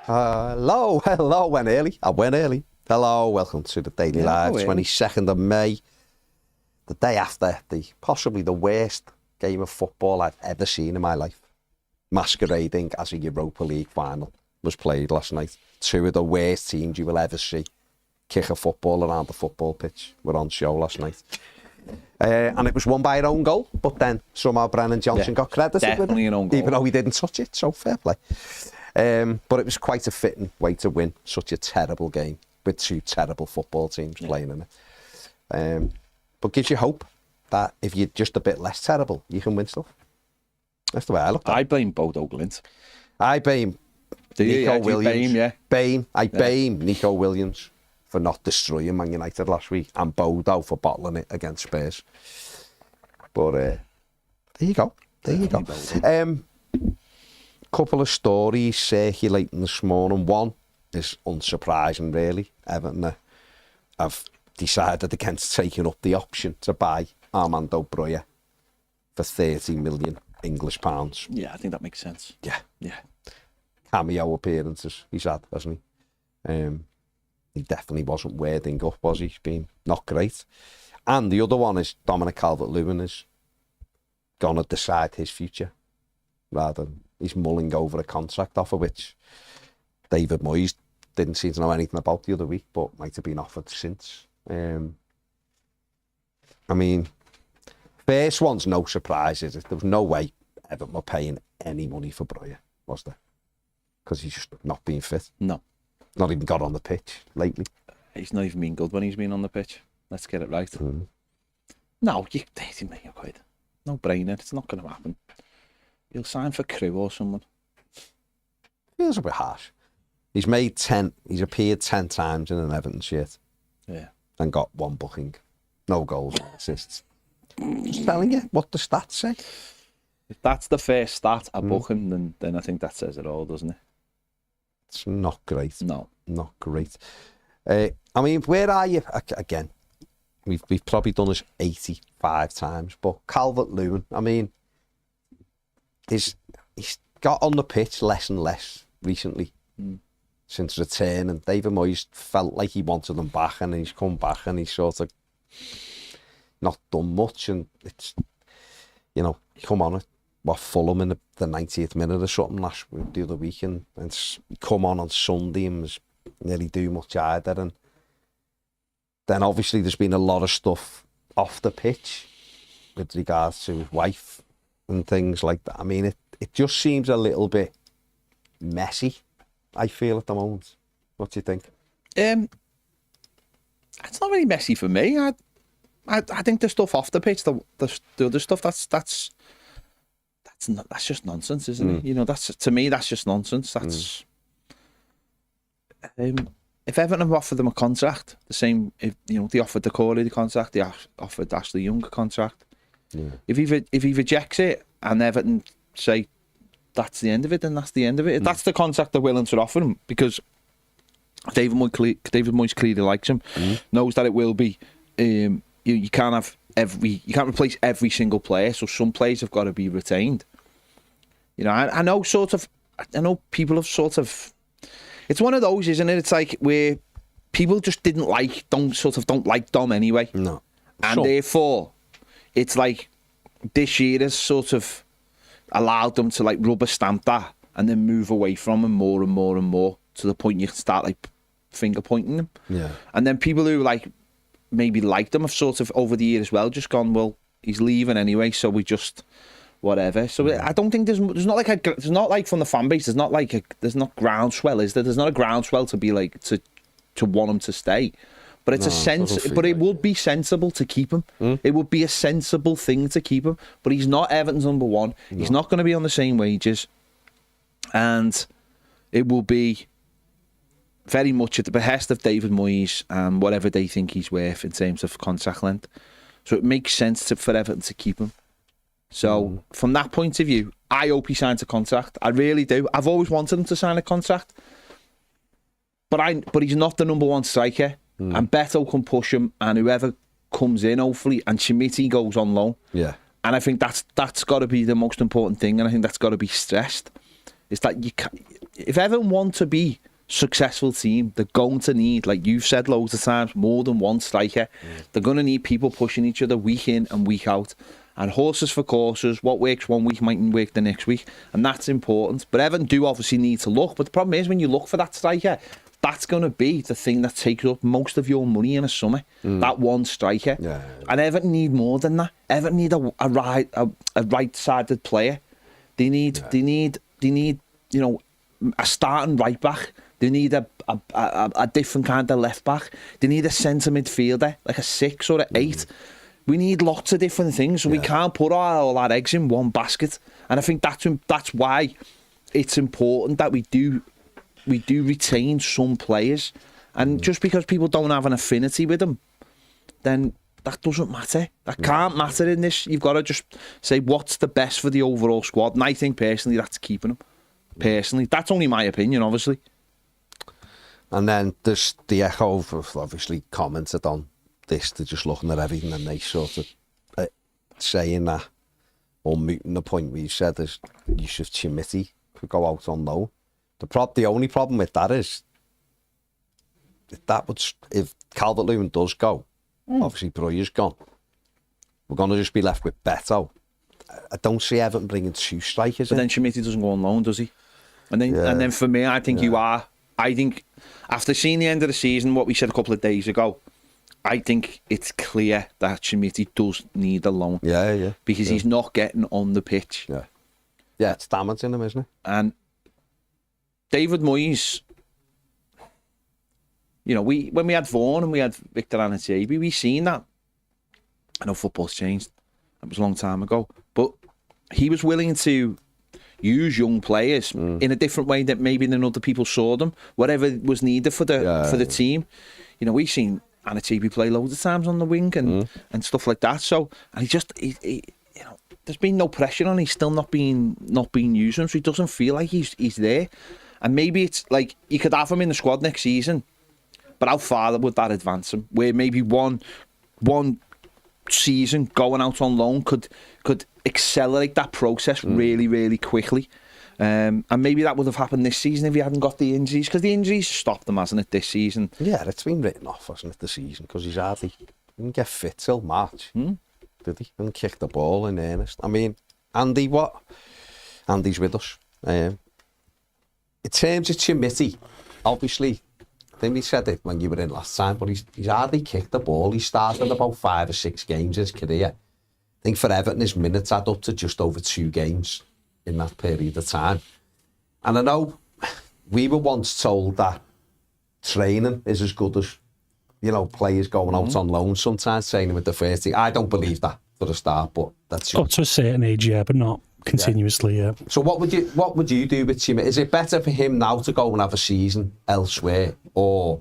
Hello, went early. I went early. Hello, welcome to the Daily Live, 22nd of May. The day after possibly the worst game of football I've ever seen in my life. Masquerading as a Europa League final was played last night. Two of the worst teams you will ever see kick a football around the football pitch were on show last night. And it was won by an own goal, but then somehow Brennan Johnson got credited definitely with it, an own goal. even though he didn't touch it, so fair play. But it was quite a fitting way to win such a terrible game with two terrible football teams playing in it. But gives you hope that if you're just a bit less terrible, you can win stuff. That's the way I look at it. I blame Bodo Glint. I blame Nico Williams. I blame Nico Williams for not destroying Man United last week and Bodo for bottling it against Spurs. But there you go. Couple of stories circulating this morning. One is unsurprising, really. Everton have decided against taking up the option to buy Armando Broja for 30 million English pounds. Yeah, I think that makes sense. Yeah. Cameo appearances he's had, hasn't he? He definitely wasn't weirding up, was he? He's been not great. And the other one is Dominic Calvert-Lewin is going to decide his future rather than he's mulling over a contract offer, which David Moyes didn't seem to know anything about the other week, but might have been offered since. I mean, first one's no surprises. There was no way Everton were paying any money for Broja, was there? Because he's just not been fit. No. Not even got on the pitch lately. He's not even been good when he's been on the pitch. Let's get it right. No, you 30 million quid. No brainer. It's not going to happen. He'll sign for Crew or someone. Feels a bit harsh. He's appeared 10 times in an Everton shirt. Yeah. And got one booking. No goals, no assists. Just telling you what the stats say. If that's the first stat, a booking, then I think that says it all, doesn't it? It's not great. No. Not great. I mean, where are you? Again, we've probably done this 85 times, but Calvert-Lewin, I mean, he's got on the pitch less and less recently since return, and David Moyes felt like he wanted him back, and he's come back and he's sort of not done much, and it's, you know, come on, Fulham in the 90th minute or something the other week, and come on Sunday and was nearly do much either, and then obviously there's been a lot of stuff off the pitch with regards to his wife and things like that. I mean, it just seems a little bit messy, I feel, at the moment. What do you think? It's not really messy for me. I think the stuff off the pitch, the other stuff, that's just nonsense, isn't it? You know, to me that's just nonsense. That's if Everton have offered them a contract, the same, if you know they offered the Corley the contract, they offered Ashley Young a contract. Yeah. If he rejects it and Everton say that's the end of it, then that's the end of it. If that's the contract they're willing to offer him, because David Moyes clearly likes him, knows that it will be. You can't replace every single player, so some players have got to be retained. You know, I know people have sort of. It's one of those, isn't it? It's like where people just don't like Dom anyway. No, and therefore, it's like this year has sort of allowed them to like rubber stamp that and then move away from him more and more and more to the point you can start like finger pointing them. Yeah, and then people who like maybe liked him have sort of over the year as well just gone, well, he's leaving anyway, so we just whatever. So I don't think there's not like from the fan base, there's not groundswell, is there? There's not a groundswell to be like to want him to stay, but it's it would be sensible to keep him. It would be a sensible thing to keep him, but he's not Everton's number one. No. He's not going to be on the same wages, and it will be very much at the behest of David Moyes and whatever they think he's worth in terms of contract length. So it makes sense for Everton to keep him. So from that point of view, I hope he signs a contract. I really do. I've always wanted him to sign a contract, but he's not the number one striker. And Beto can push him, and whoever comes in, hopefully, and Schmidt goes on loan. Yeah. And I think that's got to be the most important thing, and I think that's got to be stressed. Is that if Everton want to be successful team, they're going to need, like you've said loads of times, more than one striker. They're going to need people pushing each other week in and week out. And horses for courses, what works one week mightn't work the next week, and that's important. But Everton do obviously need to look. But the problem is, when you look for that striker, that's going to be the thing that takes up most of your money in a summer. That one striker. Yeah. And Everton need more than that. Everton need a right-sided player. They need a starting right back. They need a different kind of left back. They need a centre midfielder, like a 6 or an 8. We need lots of different things, so we can't put all our eggs in one basket. And I think that's why it's important that we do retain some players. And just because people don't have an affinity with them, then that doesn't matter. That can't matter in this. You've got to just say what's the best for the overall squad. And I think personally that's keeping them. Personally, that's only my opinion, obviously. And then there's the echo of obviously commented on this. They're just looking at everything and they sort of saying that, or mooting the point where you said is Yusuf Chimiti could go out on loan. The only problem with that is if Calvert-Lewin does go, obviously Breuer's gone, we're going to just be left with Beto. I don't see Everton bringing 2 strikers. But then Chimiti doesn't go on loan, does he? And then for me, I think you are. I think after seeing the end of the season, what we said a couple of days ago, I think it's clear that Chimiti does need a loan. Yeah. Because he's not getting on the pitch. Yeah, it's damaging him, isn't it? And David Moyes, when we had Vaughan and we had Victor Anatibi, we seen that. I know football's changed. That was a long time ago. But he was willing to use young players in a different way that maybe than other people saw them. Whatever was needed for the team. We've seen Anatibi play loads of times on the wing and stuff like that. So, and he there's been no pressure on him. He's still not being used, so he doesn't feel like he's there. And maybe it's like you could have him in the squad next season, but how far would that advance him? Where maybe one season going out on loan could accelerate that process really, really quickly. And maybe that would have happened this season if he hadn't got the injuries, because the injuries stopped him, hasn't it, this season? Yeah, it's been written off, hasn't it, this season, because he didn't get fit till March, did he? And kick the ball in earnest. I mean, Andy's with us. In terms of Chimiti, obviously, I think we said it when you were in last time, but he's hardly kicked the ball. He started about 5 or 6 games in his career. I think for Everton, his minutes add up to just over 2 games in that period of time. And I know we were once told that training is as good as, players going out on loan sometimes, training with the first team. I don't believe that for the start, but that's... Up to a certain age, yeah, but not continuously, yeah. So what would you do with Chimiti? Is it better for him now to go and have a season elsewhere, or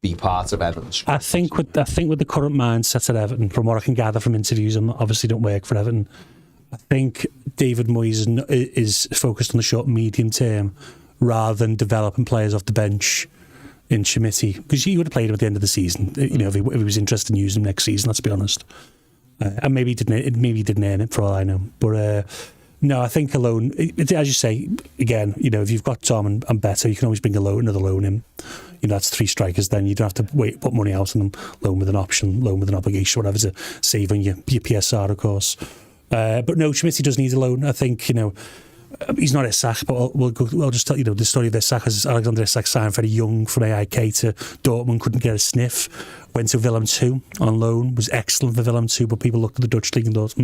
be part of Everton? I think with the current mindset at Everton, from what I can gather from interviews, and obviously don't work for Everton, I think David Moyes is focused on the short, medium term rather than developing players off the bench in Chimiti, because he would have played him at the end of the season, if he was interested in using him next season, let's be honest. And maybe he didn't earn it for all I know. But no, I think alone, as you say, again, if you've got Tom and Beto, you can always bring another loan in. That's 3 strikers, then you don't have to put money out on them, loan with an option, loan with an obligation, whatever, to save on your PSR, of course. But no, Chimiti does need a loan. I think, he's not Isak, but I'll just tell the story of Isak. As Alexander Isak signed very young from AIK to Dortmund, couldn't get a sniff, went to Willem II on loan, was excellent for Willem II, but people looked at the Dutch league and thought,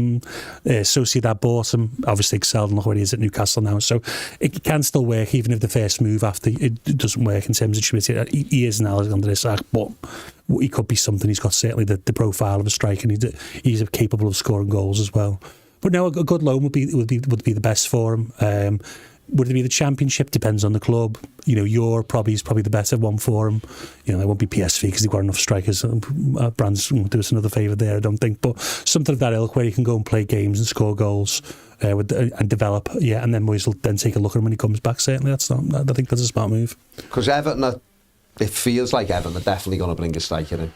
Sociedad bought him, obviously excelled, and look where he is at Newcastle now. So it can still work, even if the first move after it doesn't work in terms of Chimiti. He is an Alexander Isak, but he could be something. He's got certainly the profile of a striker, and he's capable of scoring goals as well. But no, a good loan would be the best for him. Would it be the Championship? Depends on the club. Europe is probably the better one for him. It won't be PSV because they've got enough strikers. Brands won't do us another favour there, I don't think. But something of that ilk where he can go and play games and score goals and develop. Yeah, and then Moyes will then take a look at him when he comes back. Certainly, I think that's a smart move. Because Everton, it feels like Everton are definitely going to bring a striker in.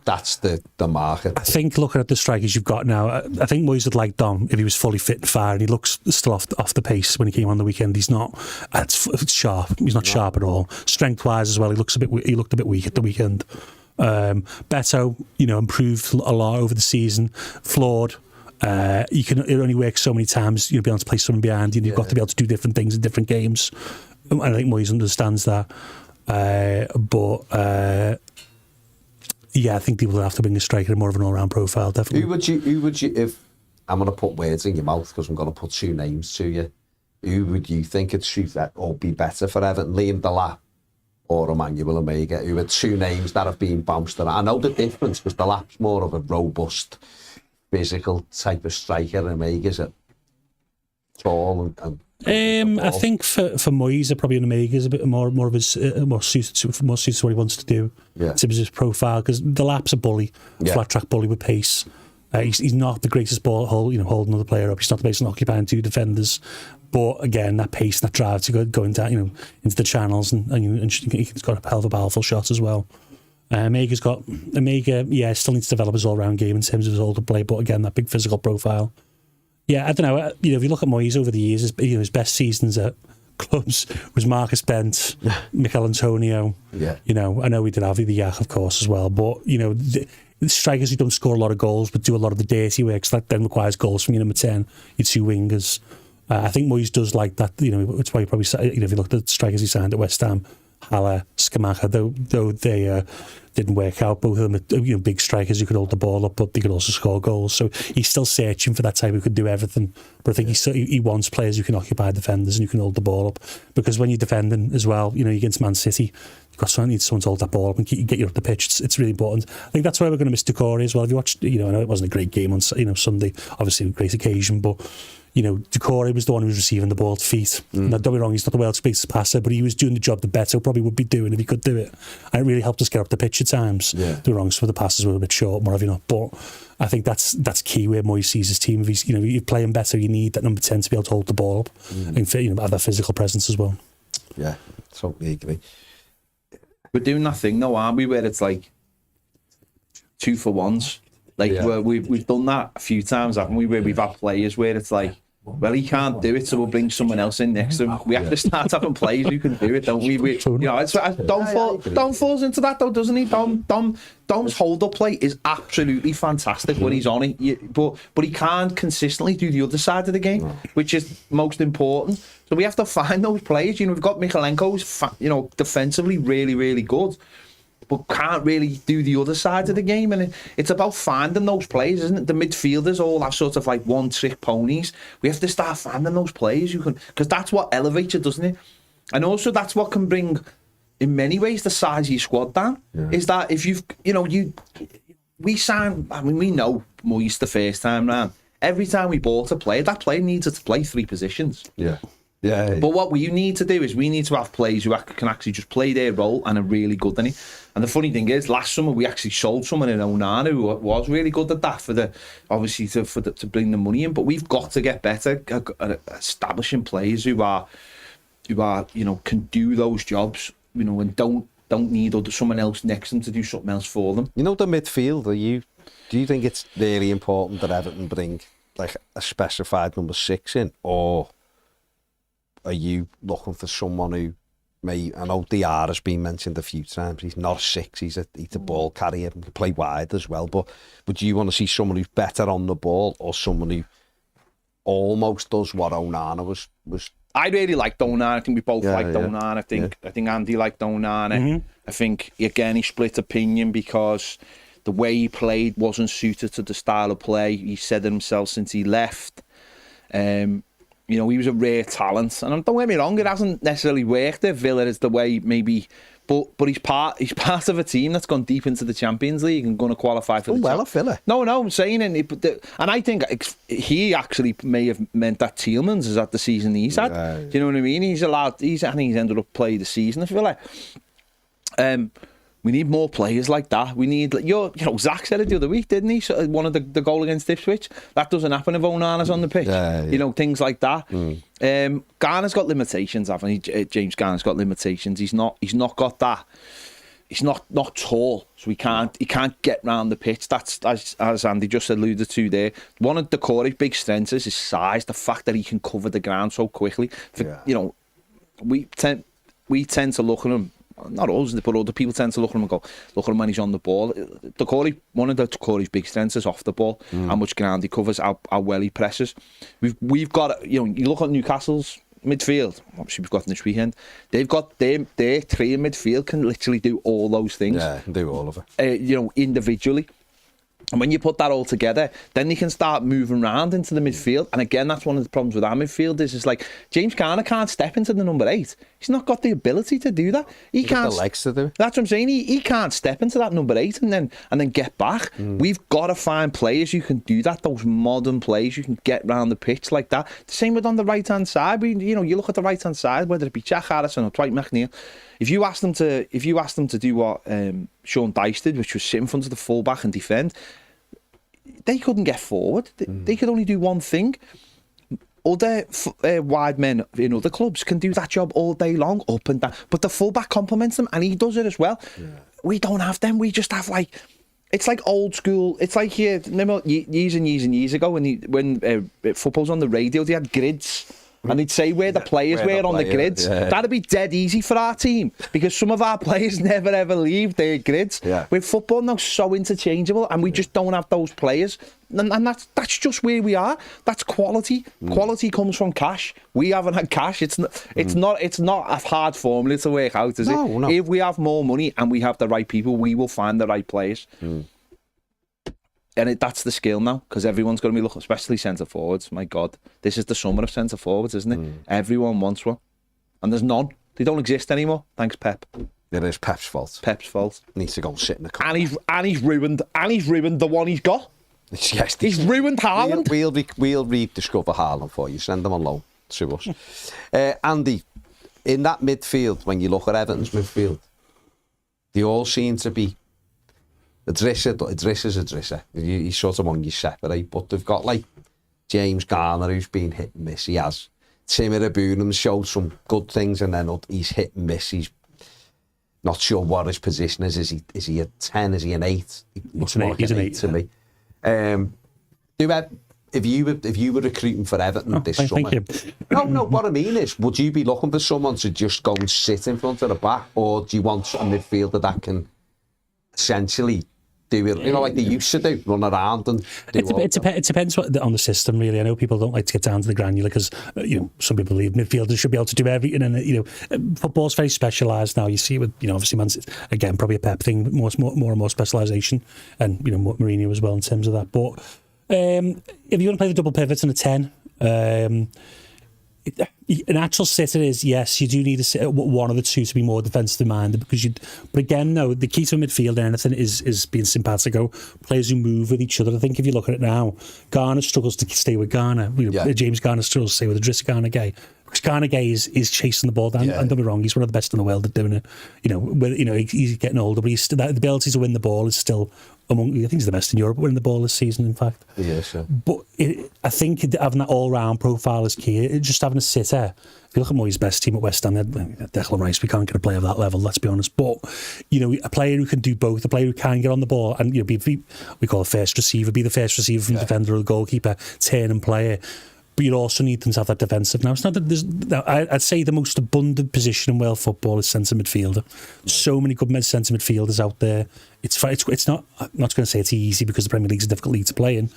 that's the market. I think looking at the strikers you've got now, I think Moyes would like Dom if he was fully fit and fired. He looks still off the pace when he came on the weekend. He's not. It's sharp. He's not sharp at all. Strength wise as well, he looked a bit weak at the weekend. Beto, improved a lot over the season. Flawed. It only works so many times. Be able to play someone behind you. You've got to be able to do different things in different games. And I think Moyes understands that. I think people would have to bring a striker more of an all-round profile, definitely. Who would you, if I'm going to put words in your mouth because I'm going to put two names to you, who would you think would suit that or be better for Everton? Liam Delap or Emmanuel Omega, who are two names that have been bounced around. I know the difference because Delap's more of a robust, physical type of striker, and Omega's a tall and I think for Moyes, probably an Omega is a bit more of his more suited to what he wants to do. Yeah. In terms of his profile, because the lap's a bully, flat track bully with pace. He's not the greatest ball holding another player up. He's not the best in occupying two defenders. But again, that pace, that drive to going down, into the channels, and he's got a hell of a powerful shot as well. Omega still needs to develop his all-round game in terms of his older play, but again, that big physical profile. Yeah, I don't know. If you look at Moyes over the years, his best seasons at clubs was Marcus Bent, Mikel Antonio. Yeah. I know we did have the Yak, of course, as well. But the strikers who don't score a lot of goals but do a lot of the dirty work, so that then requires goals from your number 10, your two wingers. I think Moyes does like that. It's why he probably, if you look at the strikers he signed at West Ham, Haller, Scamacca, though they didn't work out. Both of them are big strikers who could hold the ball up, but they could also score goals. So he's still searching for that type who could do everything. But I think he wants players who can occupy defenders and who can hold the ball up. Because when you're defending as well, against Man City, you need someone to hold that ball up and get you up the pitch. It's really important. I think that's why we're going to miss Decore as well. If you watched, I know it wasn't a great game on Sunday, obviously a great occasion, but Decore was the one who was receiving the ball to feet. Now, don't be wrong, he's not the world's greatest passer, but he was doing the job that Beto probably would be doing if he could do it. And it really helped us get up the pitch at times. Yeah. Don't be wrong, some of the passes were a bit short, more of but I think that's key where Moyes sees his team. If he's you're playing better, you need that number 10 to be able to hold the ball up and have that physical presence as well. Yeah, totally agree. We're doing that thing though, aren't we, where it's like 2-for-1s. We've done that a few times, haven't we? Where we've had players where it's like, well, he can't do it, so we'll bring someone else in next to him. We have to start having players who can do it, don't we? Dom falls into that though, doesn't he? Dom's hold-up play is absolutely fantastic when he's on it, but he can't consistently do the other side of the game, which is most important. So we have to find those players. We've got Michalenko, who's defensively really, really good, but can't really do the other side of the game. And it's about finding those players, isn't it? The midfielders all have sort of like one-trick ponies. We have to start finding those players who can, because that's what elevates you, doesn't it? And also that's what can bring, in many ways, the size of your squad down. Yeah. Is that if we know Moyes the first time round, every time we bought a player, that player needed to play 3 positions. Yeah. Yeah. But what we need to do is we need to have players who can actually just play their role and are really good in it. And the funny thing is, last summer we actually sold someone in Onana who was really good at that to bring the money in. But we've got to get better at establishing players who are can do those jobs, and don't need someone else next to them to do something else for them. The midfield. Do you think it's really important that Everton bring like a specified number 6 in, or are you looking for someone who I know Diarra has been mentioned a few times. He's not a 6, he's a ball carrier and can play wide as well. But do you want to see someone who's better on the ball, or someone who almost does what Onana was? I really liked Onana. I think we both liked Onana. I think Andy liked Onana. Mm-hmm. I think again he split opinion because the way he played wasn't suited to the style of play. He said it himself since he left. He was a rare talent, and don't get me wrong, it hasn't necessarily worked at Villa as the way maybe, but he's part of a team that's gone deep into the Champions League and going to qualify for at Villa. No, I'm saying, and I think he actually may have meant that Tielemans is at the season he's had. Do you know what I mean? I think he's ended up playing the season at Villa. We need more players like that. We need, Zach said it the other week, didn't he? So one of the goal against Ipswich. That doesn't happen if Onana's on the pitch. Things like that. Garner's got limitations, haven't he? James Garner's got limitations. He's not got that. he's not tall, so he can't get round the pitch. That's as Andy just alluded to there. One of Decore's big strengths is his size, the fact that he can cover the ground so quickly. You know, we tend to look at him. Not us, but other people tend to look at him and go, look at him when he's on the ball. One of Decore's big strengths is off the ball, how much ground he covers, how well he presses. We've got, you know, you look at Newcastle's midfield, obviously we've got in this weekend, they've got their three in midfield can literally do all those things. Yeah, do all of it. You know, individually. And when you put that all together, then you can start moving around into the midfield. And again, that's one of the problems with our midfield is like James Garner can't step into the number 8. He's not got the ability to do that. He can't. The legs to do it. That's what I'm saying. He can't step into that number 8 and then get back. We've got to find players who can do that. Those modern players who can get round the pitch like that. The same with on the right hand side. You look at the right hand side, whether it be Jack Harrison or Dwight McNeil. If you ask them to do what Sean Dyche did, which was sit in front of the fullback and defend, they couldn't get forward. They could only do one thing. Other wide men in other clubs can do that job all day long, up and down. But the fullback complements them, and he does it as well. Yeah. We don't have them. We just have it's like old school. It's like remember years and years ago when football's on the radio, they had grids. And they'd say where the players were on the grids. Yeah. That'd be dead easy for our team because some of our players never ever leave their grids. Yeah. With football now so interchangeable, and we just don't have those players. And that's just where we are. That's quality. Quality comes from cash. We haven't had cash. It's not a hard formula to work out, is it? No. If we have more money and we have the right people, we will find the right players. And that's the skill now, because everyone's going to be looking, especially centre forwards. My God, this is the summer of centre forwards, isn't it? Everyone wants one, and there's none. They don't exist anymore. Thanks, Pep. It is Pep's fault. Pep's fault. Needs to go and sit in the corner. And he's ruined the one he's got. Yes, he's ruined Haaland. We'll rediscover Haaland for you. Send them on loan to us. Andy, in that midfield, when you look at Everton's midfield, they all seem to be. Idrissa. He's sort of one you separate, but they've got like James Garner, who's been hit and miss. He has. Timmy Abuna's showed some good things, and then he's hit and miss. He's not sure what his position is. Is he a 10? Is he an 8? He looks more like an 8 to me. If you were recruiting for Everton this summer, no. What I mean is, would you be looking for someone to just go and sit in front of the back, or do you want a midfielder that can essentially do it, like they used to do, run around and do it depends on the system, really. I know people don't like to get down to the granular because some people believe midfielders should be able to do everything, and football's very specialised now. You see with obviously Man City, again, probably a Pep thing, but more and more specialisation, and Mourinho as well in terms of that. But if you want to play the double pivots and a 10, an actual sitter is, yes, you do need one of the two to be more defensive minded, because but again, no, the key to a midfield and anything is being simpatico, players who move with each other. I think if you look at it now, Garner struggles to stay with Garner. James Garner struggles to stay with Idrissa Gana Gueye. Because Gana Gueye is chasing the ball down. And don't be wrong, he's one of the best in the world at doing it. He's getting older, but the ability to win the ball is still I think he's the best in Europe winning the ball this season, in fact. Yeah, sure. But I think having that all-round profile is key. Just having a sitter. If you look at Moyes' best team at West Ham, Declan Rice, we can't get a player of that level, let's be honest. But, a player who can do both, a player who can get on the ball and, we call it first receiver, be the first receiver from the defender or the goalkeeper, turn and play it. But you also need them to have that defensive. Now, it's not that I'd say the most abundant position in world football is centre midfielder. So many good centre midfielders out there. It's not. I'm not going to say it's easy because the Premier League's a difficult league to play in.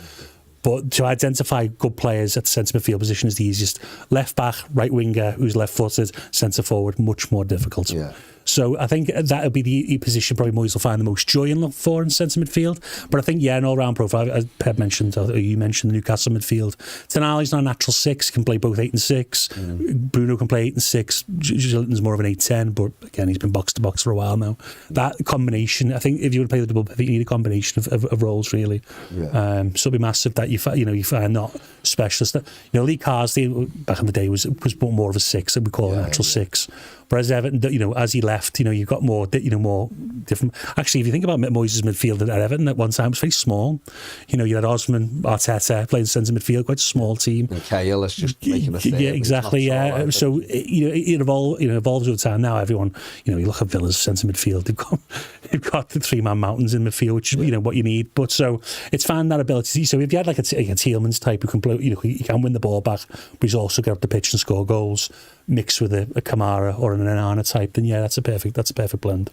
But to identify good players at the centre midfield position is the easiest. Left back, right winger, who's left-footed, centre forward, much more difficult. Yeah. So I think that would be the position probably Moyes will find the most joy in look for in centre midfield. But I think, an all-round profile, as Pep mentioned, or you mentioned, the Newcastle midfield. Tonali's not a natural 6, can play both 8 and 6. Bruno can play 8 and 6. Gilton's more of an 8-10, but again, he's been box-to-box for a while now. That combination, I think if you want to play the double pivot, you need a combination of roles, really. Yeah. So it'll be massive that you find not specialist. Lee Carsley, back in the day, was more of a 6, that we call a natural 6. Whereas Everton, as he left, left, you've got more different. Actually, if you think about Moyes' midfield at Everton at one time, it was very small. You had Osman, Arteta playing centre midfield, quite a small team. And Cahill is just making a third. Yeah, exactly. Yeah. So it evolves over time. Now everyone, you look at Villa's centre midfield. They've got the 3-man mountains in midfield, which is what you need. But so it's found that ability. So if you had like a Tielemans type who can play, he can win the ball back, but he's also get up the pitch and score goals, mixed with a Kamara or an Onana type, then yeah, that's a perfect blend.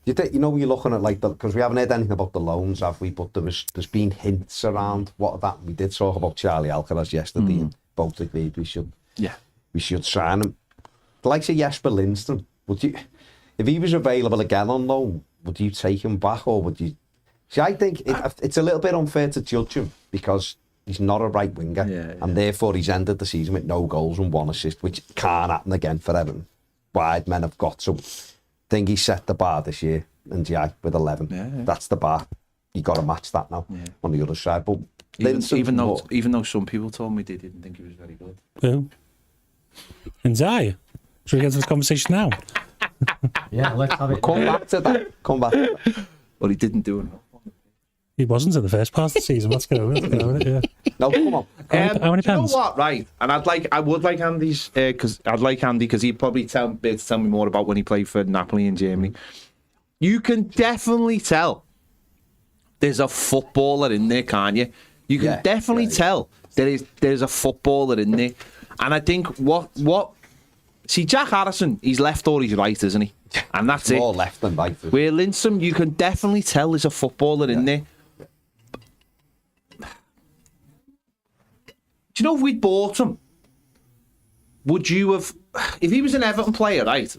You think, you're looking at because we haven't heard anything about the loans, have we? But there's been hints around what that. We did talk about Charlie Alcaraz yesterday, and both agreed we should sign him. The likes of Jesper Lindstrom, would you, if he was available again on loan, would you take him back, or would you? See, I think it's a little bit unfair to judge him because he's not a right winger, and therefore he's ended the season with no goals and 1 assist, which can't happen again for Everton. Wide men have got to. I think he set the bar this year, and with 11. Yeah. That's the bar. You got to match that now on the other side. But even though some people told me they didn't think he was very good. Who? Should we get to this conversation now? Yeah, let's have it. Come back to that. Well, he didn't do enough. He wasn't in the first part of the season. Let's go with it. Yeah. No, come on. How many pens? You know what? Right, and I would like Andy's because he'd probably tell me more about when he played for Napoli in Germany. You can definitely tell there's a footballer in there, can't you? You can definitely tell there's a footballer in there, and I think see, Jack Harrison, he's left or he's right, isn't he? And that's it. More left than right. Where Lindstrom, you can definitely tell there's a footballer in there. Do you know if we'd bought him, would you have, if he was an Everton player, right,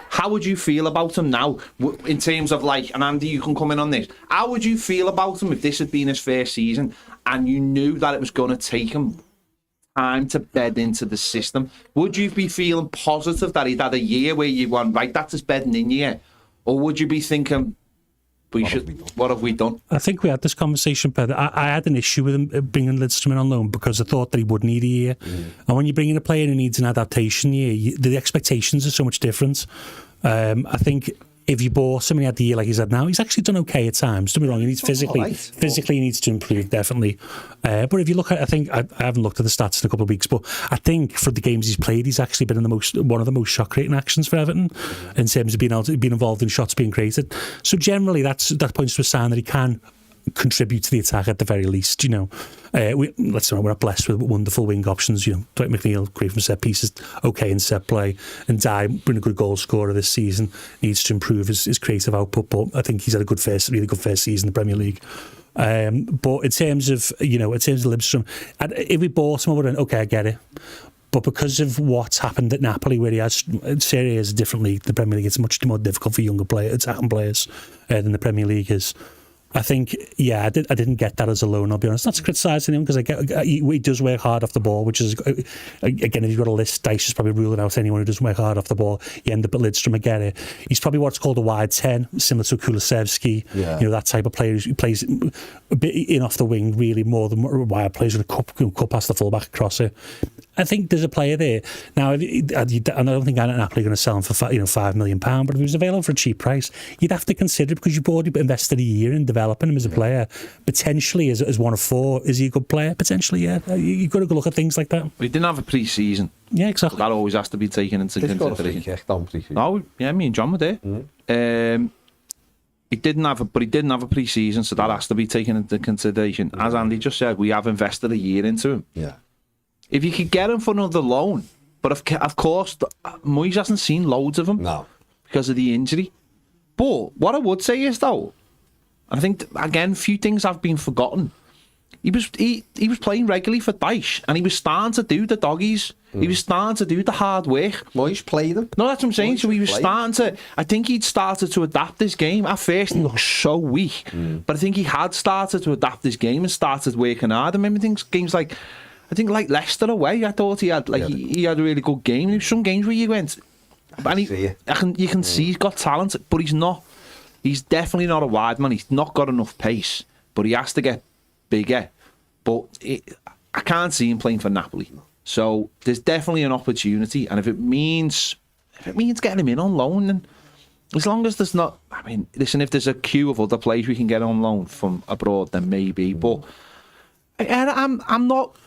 how would you feel about him now in terms of and Andy, you can come in on this, how would you feel about him if this had been his first season and you knew that it was going to take him time to bed into the system? Would you be feeling positive that he'd had a year where you went, right, that's his bedding in you? Or would you be thinking, what have we done? I think we had this conversation, but I had an issue with him bringing Lindstrom in on loan because I thought that he would need a year. And when you bring in a player who needs an adaptation year, the expectations are so much different. I think if you bought him and he had the year like he's had now, he's actually done okay at times. Don't be wrong, he needs physically he needs to improve, definitely. But if you look at, I think, I haven't looked at the stats in a couple of weeks, but I think for the games he's played, he's actually been in one of the most shot creating actions for Everton in terms of being involved in shots being created. So generally, that points to a sign that he can contribute to the attack at the very least. We're not blessed with wonderful wing options. Dwight McNeil, great from set pieces, okay in set play, and Dye, been a good goal scorer this season, needs to improve his creative output, but I think he's had a really good first season in the Premier League. But in terms of Lindstrom, if we bought him, I would have, okay, I get it. But because of what's happened at Napoli, where he has Serie A is a different league, the Premier League, it's much more difficult for younger attacking players than the Premier League is. I think, I didn't get that as a loan, I'll be honest. Not to criticise him, because he does work hard off the ball, which is, again, if you've got a list, Dice is probably ruling out anyone who doesn't work hard off the ball. You end up at Lidstrom, I get it. He's probably what's called a wide 10, similar to Kulusevski, that type of player who plays a bit in off the wing, really, more than wide players with a cup past the full-back across it. I think there's a player there. Now, I don't think Napoli are going to sell him for £5 million, but if he was available for a cheap price, you'd have to consider it because you've already invested a year in developing him as a player. Potentially, as one of 4, is he a good player? Potentially, yeah. You've got to look at things like that. But he didn't have a pre-season. Yeah, exactly. So that always has to be taken into consideration. Oh, yeah, me and John were there. He didn't have a pre-season, so that has to be taken into consideration. As Andy just said, we have invested a year into him. Yeah. If you could get him for another loan, but of course, Moyes hasn't seen loads of him because of the injury. But what I would say is, though, I think, again, a few things have been forgotten. He was playing regularly for Dyche, and he was starting to do the doggies. He was starting to do the hard work. Moyes played him. No, that's what I'm saying. So he was starting to... I think he'd started to adapt his game. At first, he looked so weak. But I think he had started to adapt his game and started working hard. I remember games like... I think like Leicester away, I thought he had he had a really good game. There were some games where you went, and you can see he's got talent, but he's not. He's definitely not a wide man. He's not got enough pace, but he has to get bigger. But I can't see him playing for Napoli. So there's definitely an opportunity, and if it means if it means getting him in on loan, and as long as there's not, I mean, listen, if there's a queue of other players we can get on loan from abroad, then maybe. But I'm not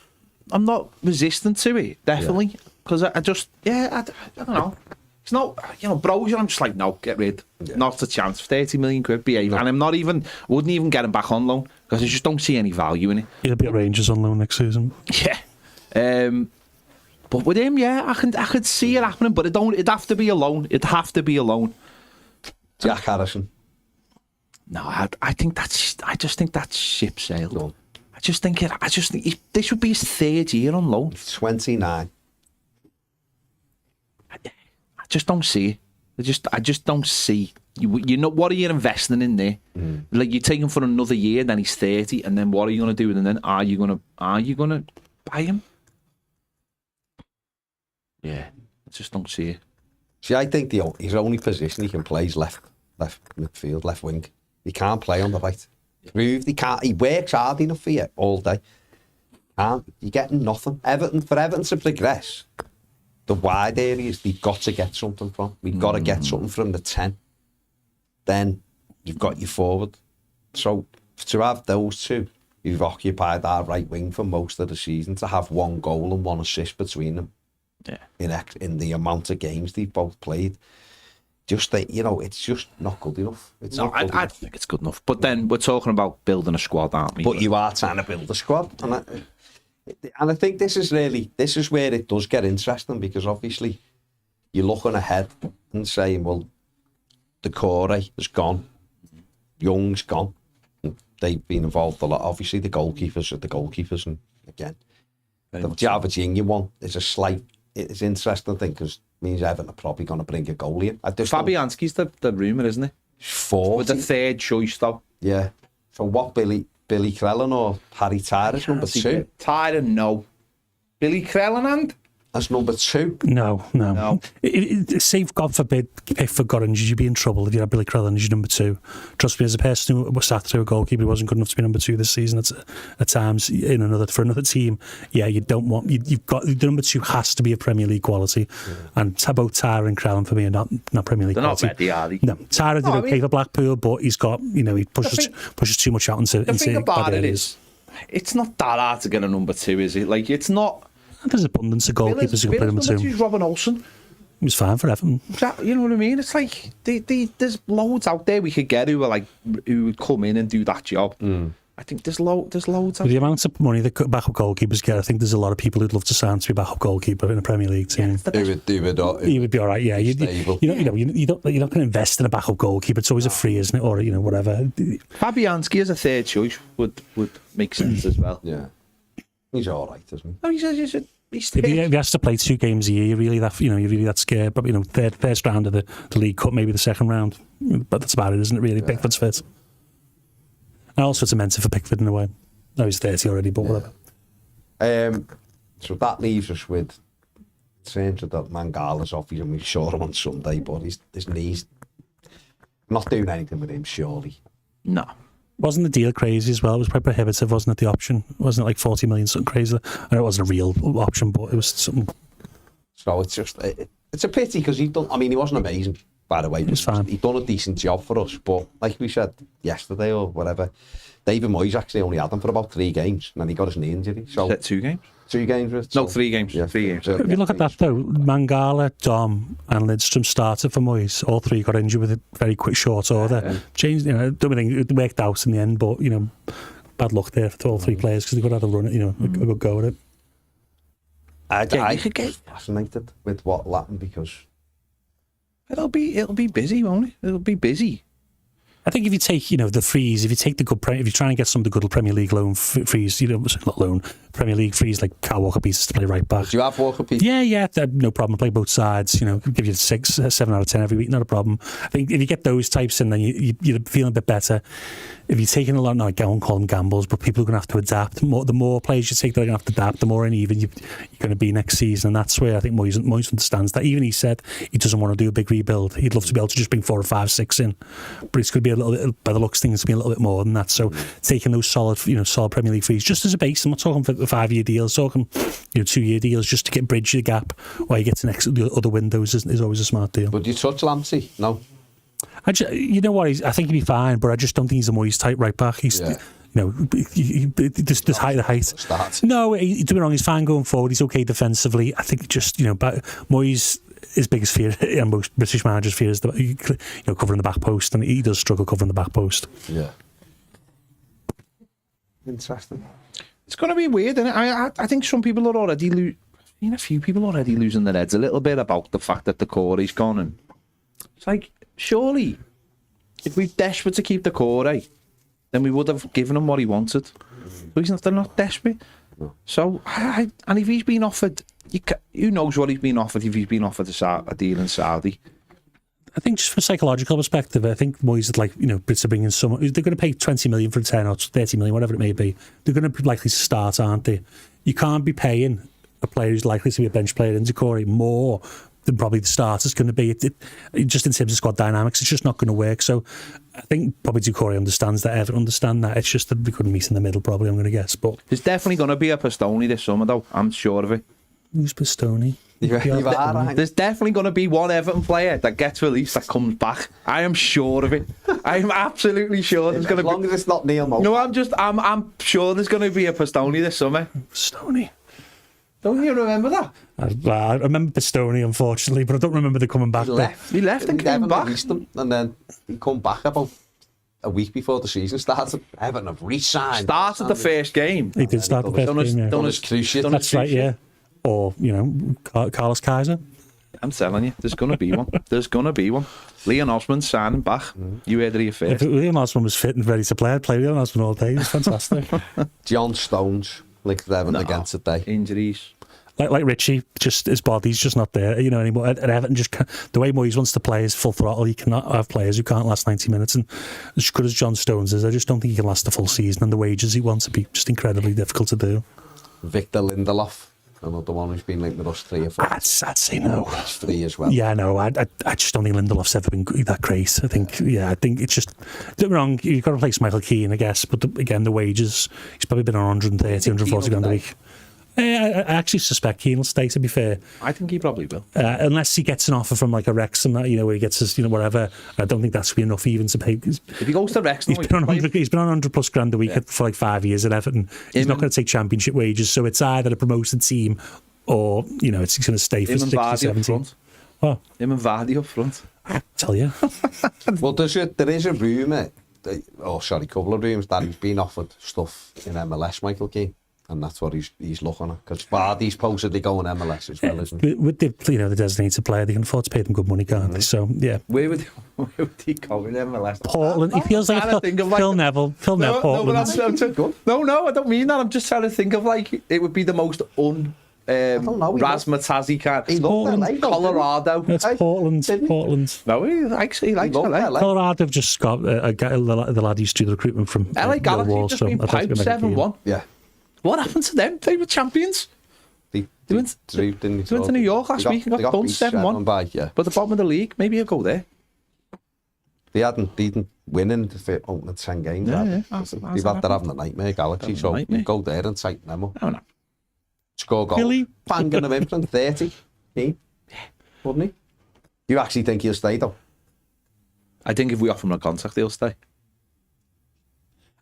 resistant to it, definitely, because I just, I don't know. It's not, Brozier, I'm just like, no, get rid. Yeah. Not a chance. 30 million quid, behave. No. And wouldn't even get him back on loan, because I just don't see any value in it. He'll be at Rangers on loan next season. Yeah. But with him, I could see it happening, but it'd have to be a loan. It'd have to be a loan. Jack Harrison. No, I just think that's ship sailed. No. I just think this would be his third year on loan. 29. I just don't see it. I just don't see. You know, what are you investing in there? Like, you take him for another year, then he's 30, and then what are you going to do? And then are you going to buy him? Yeah, I just don't see it. See, I think his only position he can play is left midfield, left wing. He can't play on the right. Proved he can't. He works hard enough for you all day. You're getting nothing. For Everton to progress, the wide areas we've got to get something from. We've got to get something from the 10. Then you've got your forward. So to have those two who've occupied our right wing for most of the season, to have one goal and one assist between them, in the amount of games they've both played, just that, it's just not good enough. I think it's good enough. But then we're talking about building a squad, aren't we? But you are trying to build a squad, and I think this is where it does get interesting, because obviously you're looking ahead and saying, well, Decore is gone, Young's gone. They've been involved a lot. Obviously, the goalkeepers are the goalkeepers, and again, the Javajinha one is a slight. It's interesting thing, because it means Everton are probably going to bring a goalie in. Fabianski's the rumour, isn't it? 40. With the third choice, though. Yeah. So what, Billy Crellin or Harry Tyler's number 2? Tyler, no. Billy Crellin as number 2? No. Save, God forbid, Pickford got injured, you'd be in trouble if you had Billy Crellin as your number 2. Trust me, as a person who was sat through a goalkeeper who wasn't good enough to be number 2 this season at times for another team, you don't want, you've got, the number 2 has to be a Premier League quality. Yeah. And both Tyler and Crellin for me are not Premier League They're quality. Not ready, are they? No, Tyler did okay for Blackpool, but he's got, he pushes too much out into the thing about it is, it's not that hard to get a number 2, is it? Like, it's not. There's abundance of goalkeepers who can play number 2. Robin Olsen. He was fine for Everton. You know what I mean? It's like there's loads out there we could get who would come in and do that job. I think there's loads. With the amount of money that backup goalkeepers get, I think there's a lot of people who'd love to sign to be backup goalkeeper in a Premier League team. He would be all right. Yeah, you're not going to invest in a backup goalkeeper. It's always a free, isn't it? Or whatever. Fabianski as a third choice would make sense as well. Yeah. He's all right, isn't he? No, he's if he has to play 2 games a year, you're really that scared. But first round of the League Cup, maybe the second round. But that's about it, isn't it? Really, Pickford's fit. And also, it's immense for Pickford in a way. No, he's 30 already, but whatever. So that leaves us with saying that Mangala's off. We saw him on Sunday, but his knees not doing anything with him. Surely, no. Wasn't the deal crazy as well? It was quite prohibitive, wasn't it, the option? Wasn't it like 40 million, something crazy? I know it wasn't a real option, but it was something. So it's just, it's a pity, because he wasn't amazing, by the way. He was fine. He'd done a decent job for us, but like we said yesterday or whatever, David Moyes actually only had him for about 3 games, and then he got his knee injury. So 2 games? 2 games? No, 3 games. Yeah, 3 games. If you look at that though, Mangala, Dom and Lidstrom started for Moyes. All 3 got injured with a very quick short order. Changed, don't think it worked out in the end, but bad luck there for all 3 players, because they could have had a run at a good go at it. I get fascinated with what happened, because it'll be busy, won't it? It'll be busy. I think if you take, the frees, if you take the good, if you try and get some of the good Premier League loan frees, not loan, Premier League frees like Kyle Walker-Peters to play right back. Do you have Walker-Peters? Yeah, no problem. Play both sides. Give you 6, 7 out of 10 every week, not a problem. I think if you get those types in, then you're feeling a bit better. If you're taking a lot, I don't call them gambles, but people are going to have to adapt. The more players you take, they're going to have to adapt. The more uneven you're going to be next season, and that's where I think Moyes understands that. Even he said he doesn't want to do a big rebuild. He'd love to be able to just bring 4 or 5, 6 in, but it's going to be a little bit, by the looks, things to be a little bit more than that. So taking those solid Premier League fees, just as a base. I'm not talking for the 5-year deals, talking 2-year deals, just to bridge the gap while you get to the other windows is always a smart deal. Would you touch Lampsey? No. You know what? I think he'd be fine, but I just don't think he's a Moyes type right back. He's this height. No, don't be wrong. He's fine going forward. He's okay defensively. I think just Moyes. His biggest fear, and most British managers' fear, is covering the back post, and he does struggle covering the back post. Yeah. Interesting. It's going to be weird, isn't it? I think some people are already a few people already losing their heads a little bit about the fact that the Corey's gone, and it's like, surely, if we're desperate to keep the Corey, then we would have given him what he wanted. But they're not desperate. No. So, and if he's been offered, who knows what he's been offered if he's been offered a deal in Saudi. I think just from a psychological perspective, I think Moyes would to bring in someone. They're going to pay 20 million for 10 or 30 million, whatever it may be. They're going to be likely to start, aren't they? You can't be paying a player who's likely to be a bench player in Corey more than probably the starter's going to be. Just in terms of squad dynamics, it's just not going to work. So I think probably Corey understands that, Everton understand that. It's just that we couldn't meet in the middle, probably, I'm going to guess. But there's definitely going to be a Pistone this summer, though. I'm sure of it. Who's Pistone? There's definitely going to be one Everton player that gets released that comes back. I am sure of it. I am absolutely sure there's going to be. As long as it's not Neil Moulton. No, I'm sure there's going to be a Pistone this summer. Pistone. Don't you remember that? I remember Pistone, unfortunately, but I don't remember the coming back. He left and came back. And then he come back about a week before the season started. Everton have re-signed. Started the first game. He did start the first game, yeah. That's right, yeah. Or, Carlos Kaiser. I'm telling you, there's going to be one. There's going to be one. Leon Osman signing back. You heard it here first. If Leon Osman was fit and ready to play, I'd play Leon Osman all day. He's fantastic. John Stones linked with Everton again today. Injuries. Like Richie, just his body's just not there, anymore. At Everton, the way Moyes wants to play is full throttle. You cannot have players who can't last 90 minutes. And as good as John Stones is, I just don't think he can last the full season. And the wages he wants would be just incredibly difficult to do. Victor Lindelof. Another one who's been linked with us 3 or 4. I'd say no. That's 3 as well. Yeah, no, I just don't think Lindelof's ever been that great. I think it's just, don't be wrong, you've got to replace Michael Keane, I guess, but again, the wages, he's probably been on 130, 140 grand a week. I actually suspect Keane will stay, to be fair. I think he probably will. Unless he gets an offer from like a Wrexham, where he gets his, whatever. I don't think that's going to be enough even to pay. If he goes to Wrexham, he's been on 100 plus grand a week for like 5 years at Everton. He's not going to take championship wages, so it's either a promoted team or, it's going to stay for 60, 70. What? Him and Vardy up front. I tell you. Well, there is a rumour, couple of rumours that he's been offered stuff in MLS, Michael Keane. And that's what he's looking at. Because Vardy's supposedly going MLS as well, isn't he? With the designated player, they can afford to pay them good money, can't they? So, yeah. Where would he go in MLS? Portland. He feels like Phil Neville. Phil Neville, Portland. No, I don't mean that. I'm just trying to think of it would be the most razzmatazzy kind. He loves LA, Colorado. It's Portland. No, he likes LA. Colorado have just got the lad used to do the recruitment from LA Galaxy just been piped 7-1. Yeah. What happened to them? They were champions. They went to New York last week and got done 7-1. Yeah. But the bottom of the league, maybe he'll go there. They didn't win in the opening 10 games. They've had that having a nightmare, Galaxy, so you go there and tighten them up. Oh, no. Score goal. Really? Banging him in from 30. Wouldn't he? You actually think he'll stay, though? I think if we offer him a contract, he'll stay.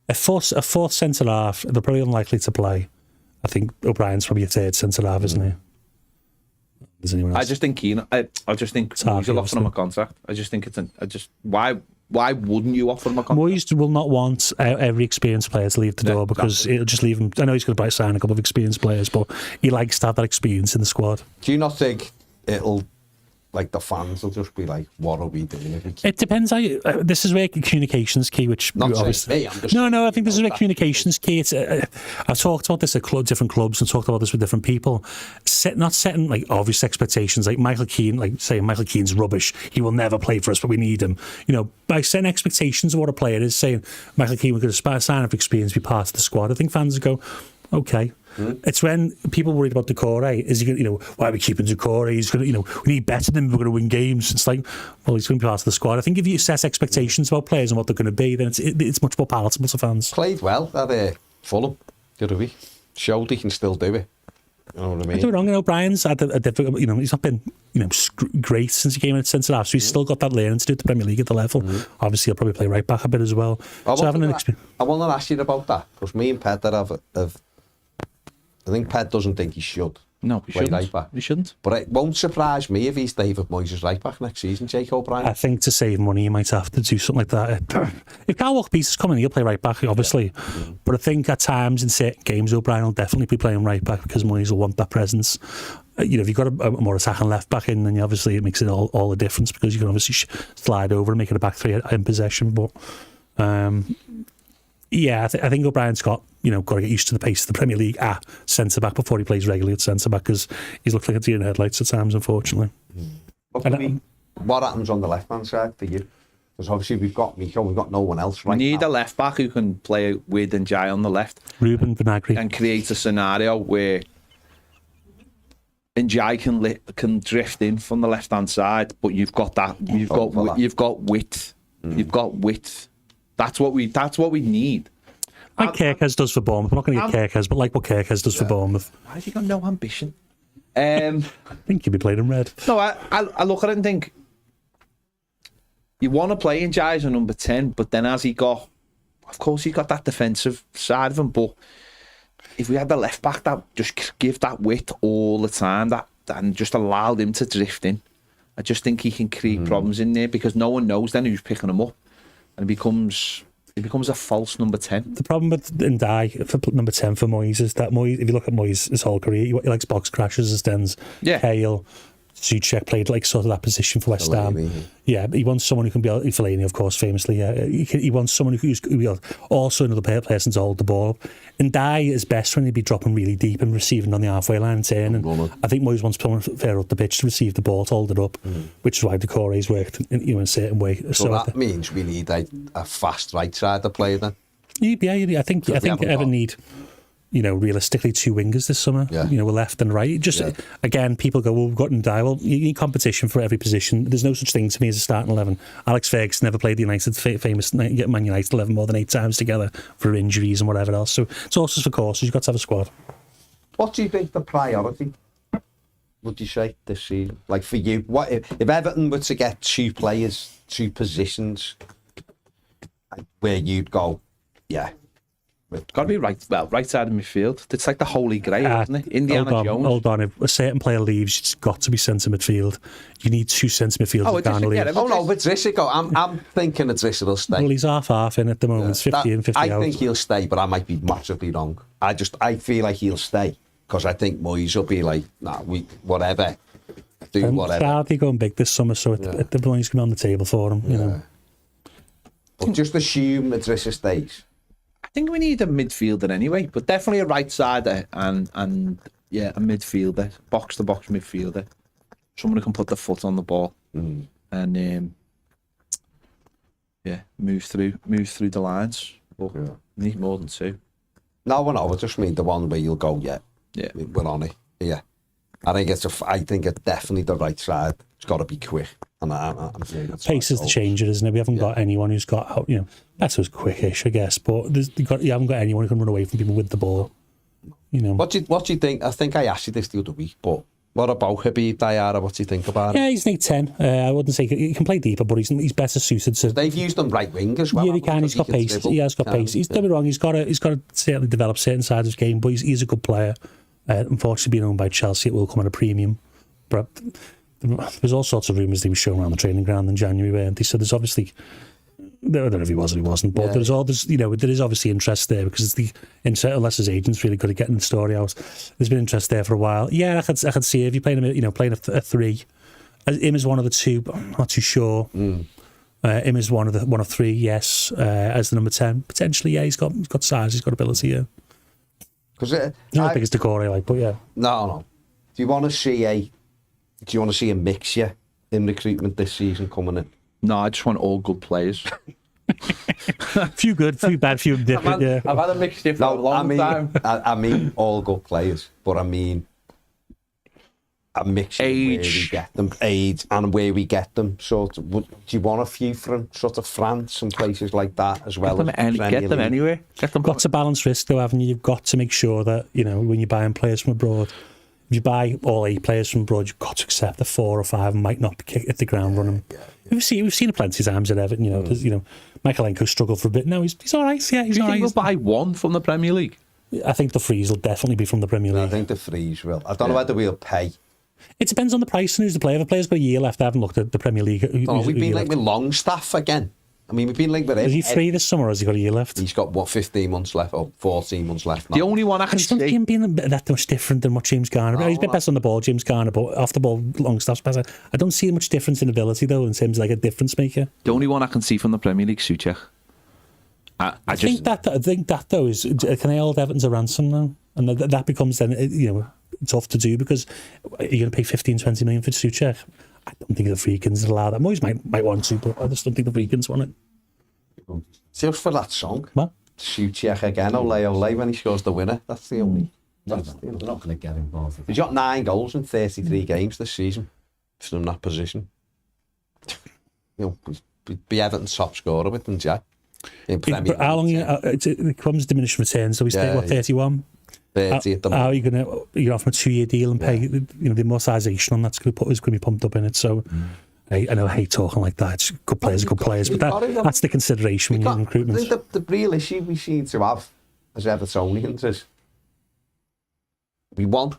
A fourth centre half, they're probably unlikely to play. I think O'Brien's probably a third centre half, isn't he? Does anyone else? I just think Keane. I just think Moyes will offer him a contract. I just think why wouldn't you offer him a contract? Moyes will not want every experienced player to leave the door because it'll just leave him. I know he's going to sign a couple of experienced players, but he likes to have that experience in the squad. Do you not think it'll, like, the fans will just be like, what are we doing? It depends how you, this is where communication's key, which not obviously... No, I think this is where communication's key. It's, I've talked about this at different clubs and talked about this with different people. Not setting, like, obvious expectations, like Michael Keane, like saying Michael Keane's rubbish, he will never play for us, but we need him. By setting expectations of what a player is, saying Michael Keane, we're going to sign up for experience, be part of the squad. I think fans would go, okay. It's when people worried about Decore. Is he going to, why are we keeping Decore? He's going to, we need better than him. We're going to win games. It's like, well, he's going to be part of the squad. I think if you set expectations about players and what they're going to be, then it's much more palatable to fans. Played well at Fulham the other week. Showed he can still do it. You know what I mean? Don't get me wrong, Brian's had a difficult, he's not been, great since he came in at centre half, so he's still got that learning to do at the Premier League at the level. Obviously, he'll probably play right back a bit as well. I want to ask you about that, because me and Ped I think Ped doesn't think he should. No, he shouldn't. Right back. He shouldn't. But it won't surprise me if he's David Moyes' right back next season, Jake O'Brien. I think to save money, you might have to do something like that. If Carl Walker-Peters is coming, he'll play right back, obviously. Yeah. But I think at times in certain games, O'Brien will definitely be playing right back because Moyes will want that presence. If you've got a more attacking left back in, then obviously it makes it all the difference because you can obviously slide over and make it a back three in possession. But yeah, I think O'Brien's got to get used to the pace of the Premier League at centre back before he plays regularly at centre back because he's looked like a deer in headlights at times, unfortunately. What happens on the left hand side for you? Because obviously we've got Miko, we've got no one else right now. We need a left back who can play with Ndiaye on the left. Ruben Vinagre. And create a scenario where Ndiaye can drift in from the left hand side, but you've got that. You've got width. You've got width. That's what we need. Like Kirkes does for Bournemouth. I'm not going to get Kirkes, but like what Kirkes does for Bournemouth. Why has he got no ambition? I think he'll be played in red. No, I look at it and think you want to play Ndiaye as a number 10, but then has he got? Of course, he's got that defensive side of him. But if we had the left back that just give that width all the time, and just allowed him to drift in, I just think he can create problems in there because no one knows then who's picking him up, and it becomes a false number 10. The problem with Ndiaye for number 10 for Moyes is that Moyes, if you look at Moyes' his whole career, he likes box crashes as Dens. Yeah. Kale, Souček played like sort of that position for West Ham. Yeah, he wants someone who can be able, Fellaini, of course, famously. Yeah, he wants someone who's also another person to hold the ball. And Ndiaye is best when he'd be dropping really deep and receiving on the halfway line and turning. I think Moyes wants someone fair up the pitch to receive the ball, to hold it up, which is why Decore's worked in a certain way. So that means we need a fast right side to play then. Yeah, I think Everton need. Realistically, two wingers this summer. Yeah. We're left and right. Again, people go, well, we've got Ndiaye. Well, you need competition for every position. There's no such thing to me as a starting 11. Alex Ferguson never played the famous Man United 11 more than 8 times together for injuries and whatever else. So it's horses for courses. You've got to have a squad. What do you think the priority would you say this season? Like for you, what if Everton were to get 2 players, 2 positions, where you'd go, yeah. It's got to be right side of midfield. It's like the holy grail, isn't it? Indiana Jones. Hold on. If a certain player leaves, it's got to be centre midfield. You need 2 centre midfielders. But Driscoll, I'm thinking that Driscoll will stay. Well, he's half in at the moment. It's 50 and 50 I out. think he'll stay, but I might be massively wrong. I feel like he'll stay because I think Moyes will be like, whatever. Do whatever. Hardly going big this summer, so the money's coming on the table for him. But just assume that Driscoll stays. I think we need a midfielder anyway, but definitely a right sider and a midfielder, box to box midfielder, someone who can put the foot on the ball and move through the lines. But we need more than 2. No, I just mean the one where you'll go, we're on it. Yeah, I think it's definitely the right side. It's got to be quick. And pace is the changer, isn't it? We haven't got anyone who's got, that's as quickish, I guess, but you haven't got anyone who can run away from people with the ball. What do you think? I think I asked you this the other week, but what about Habib Diarra? What do you think about him? Yeah, he's an 8-10. I wouldn't say he can play deeper, but he's better suited to. They've used him right wing as well. Yeah, he can. He's got pace. He has got pace. Don't be wrong. He's got to certainly develop certain sides of his game, but he's a good player. Unfortunately, being owned by Chelsea, it will come at a premium. But there's all sorts of rumours he was shown around the training ground in January, weren't they? So there's obviously, I don't know if he was or he wasn't, but there is obviously interest there because unless his agent's really good at getting the story out, there's been interest there for a while. Yeah, I could see if you're playing him, playing a 3. Him as one of the 2, but I'm not too sure. Him as one of 3, yes. As the number 10, potentially, yeah, he's got size, he's got ability, yeah. Because not the biggest Decore, but yeah. No. Do you want to see a mixture in recruitment this season coming in? No, I just want all good players. Few good, few bad, few different. Yeah. I've had a mixture for a long time. I mean, all good players, but I mean, a mixture of where we get them, age and where we get them. So, do you want a few from sort of France and places like that as well? Get them anywhere. Get them. Got to balance risk though, haven't you? You've got to make sure that, you know, when you're buying players from abroad, if you buy all 8 players from abroad, you've got to accept that 4 or 5 might not be at the ground running. We've seen it plenty of times at Everton. You know, Michaelenko struggled for a bit. No, he's all right. Yeah, he's all right. Do you think we'll buy one from the Premier League? I think the freeze will definitely be from the Premier League. I think the freeze will. I don't know whether we'll pay. It depends on the price and who's the player. If the player's got a year left, I haven't looked at the Premier League. We've been linked with Longstaff again. I mean, we've been linked with him. Is he free this summer or has he got a year left? He's got, 15 months left or 14 months left now. The only one I can just don't see him being that much different than what James Garner. He's a bit better on the ball, James Garner, but off the ball, Longstaff's better. I don't see much difference in ability, though, in terms of like a difference maker. The only one I can see from the Premier League, Souček. I think that, though, is can I hold Everton's a ransom now? And that becomes then, tough to do because you're going to pay 15-20 million for Souček. I don't think the Friedkins allow that. Moyes might want to, but I just don't think the Friedkins want it. Just for that song. What? Souček again, ole when he scores the winner. That's the only. They're not going to get involved. He's got 9 goals in 33 games this season from that position. Be Everton's top scorer with them, Jack. How long? It comes diminished returns, so he's 31. 30 at the moment. How are you going to offer him a 2-year deal and pay the amortisation on that's going to be pumped up in it? So I know I hate talking like that. It's good players, but that's the consideration when you're in recruitment. The real issue we seem to have as Evertonians is we want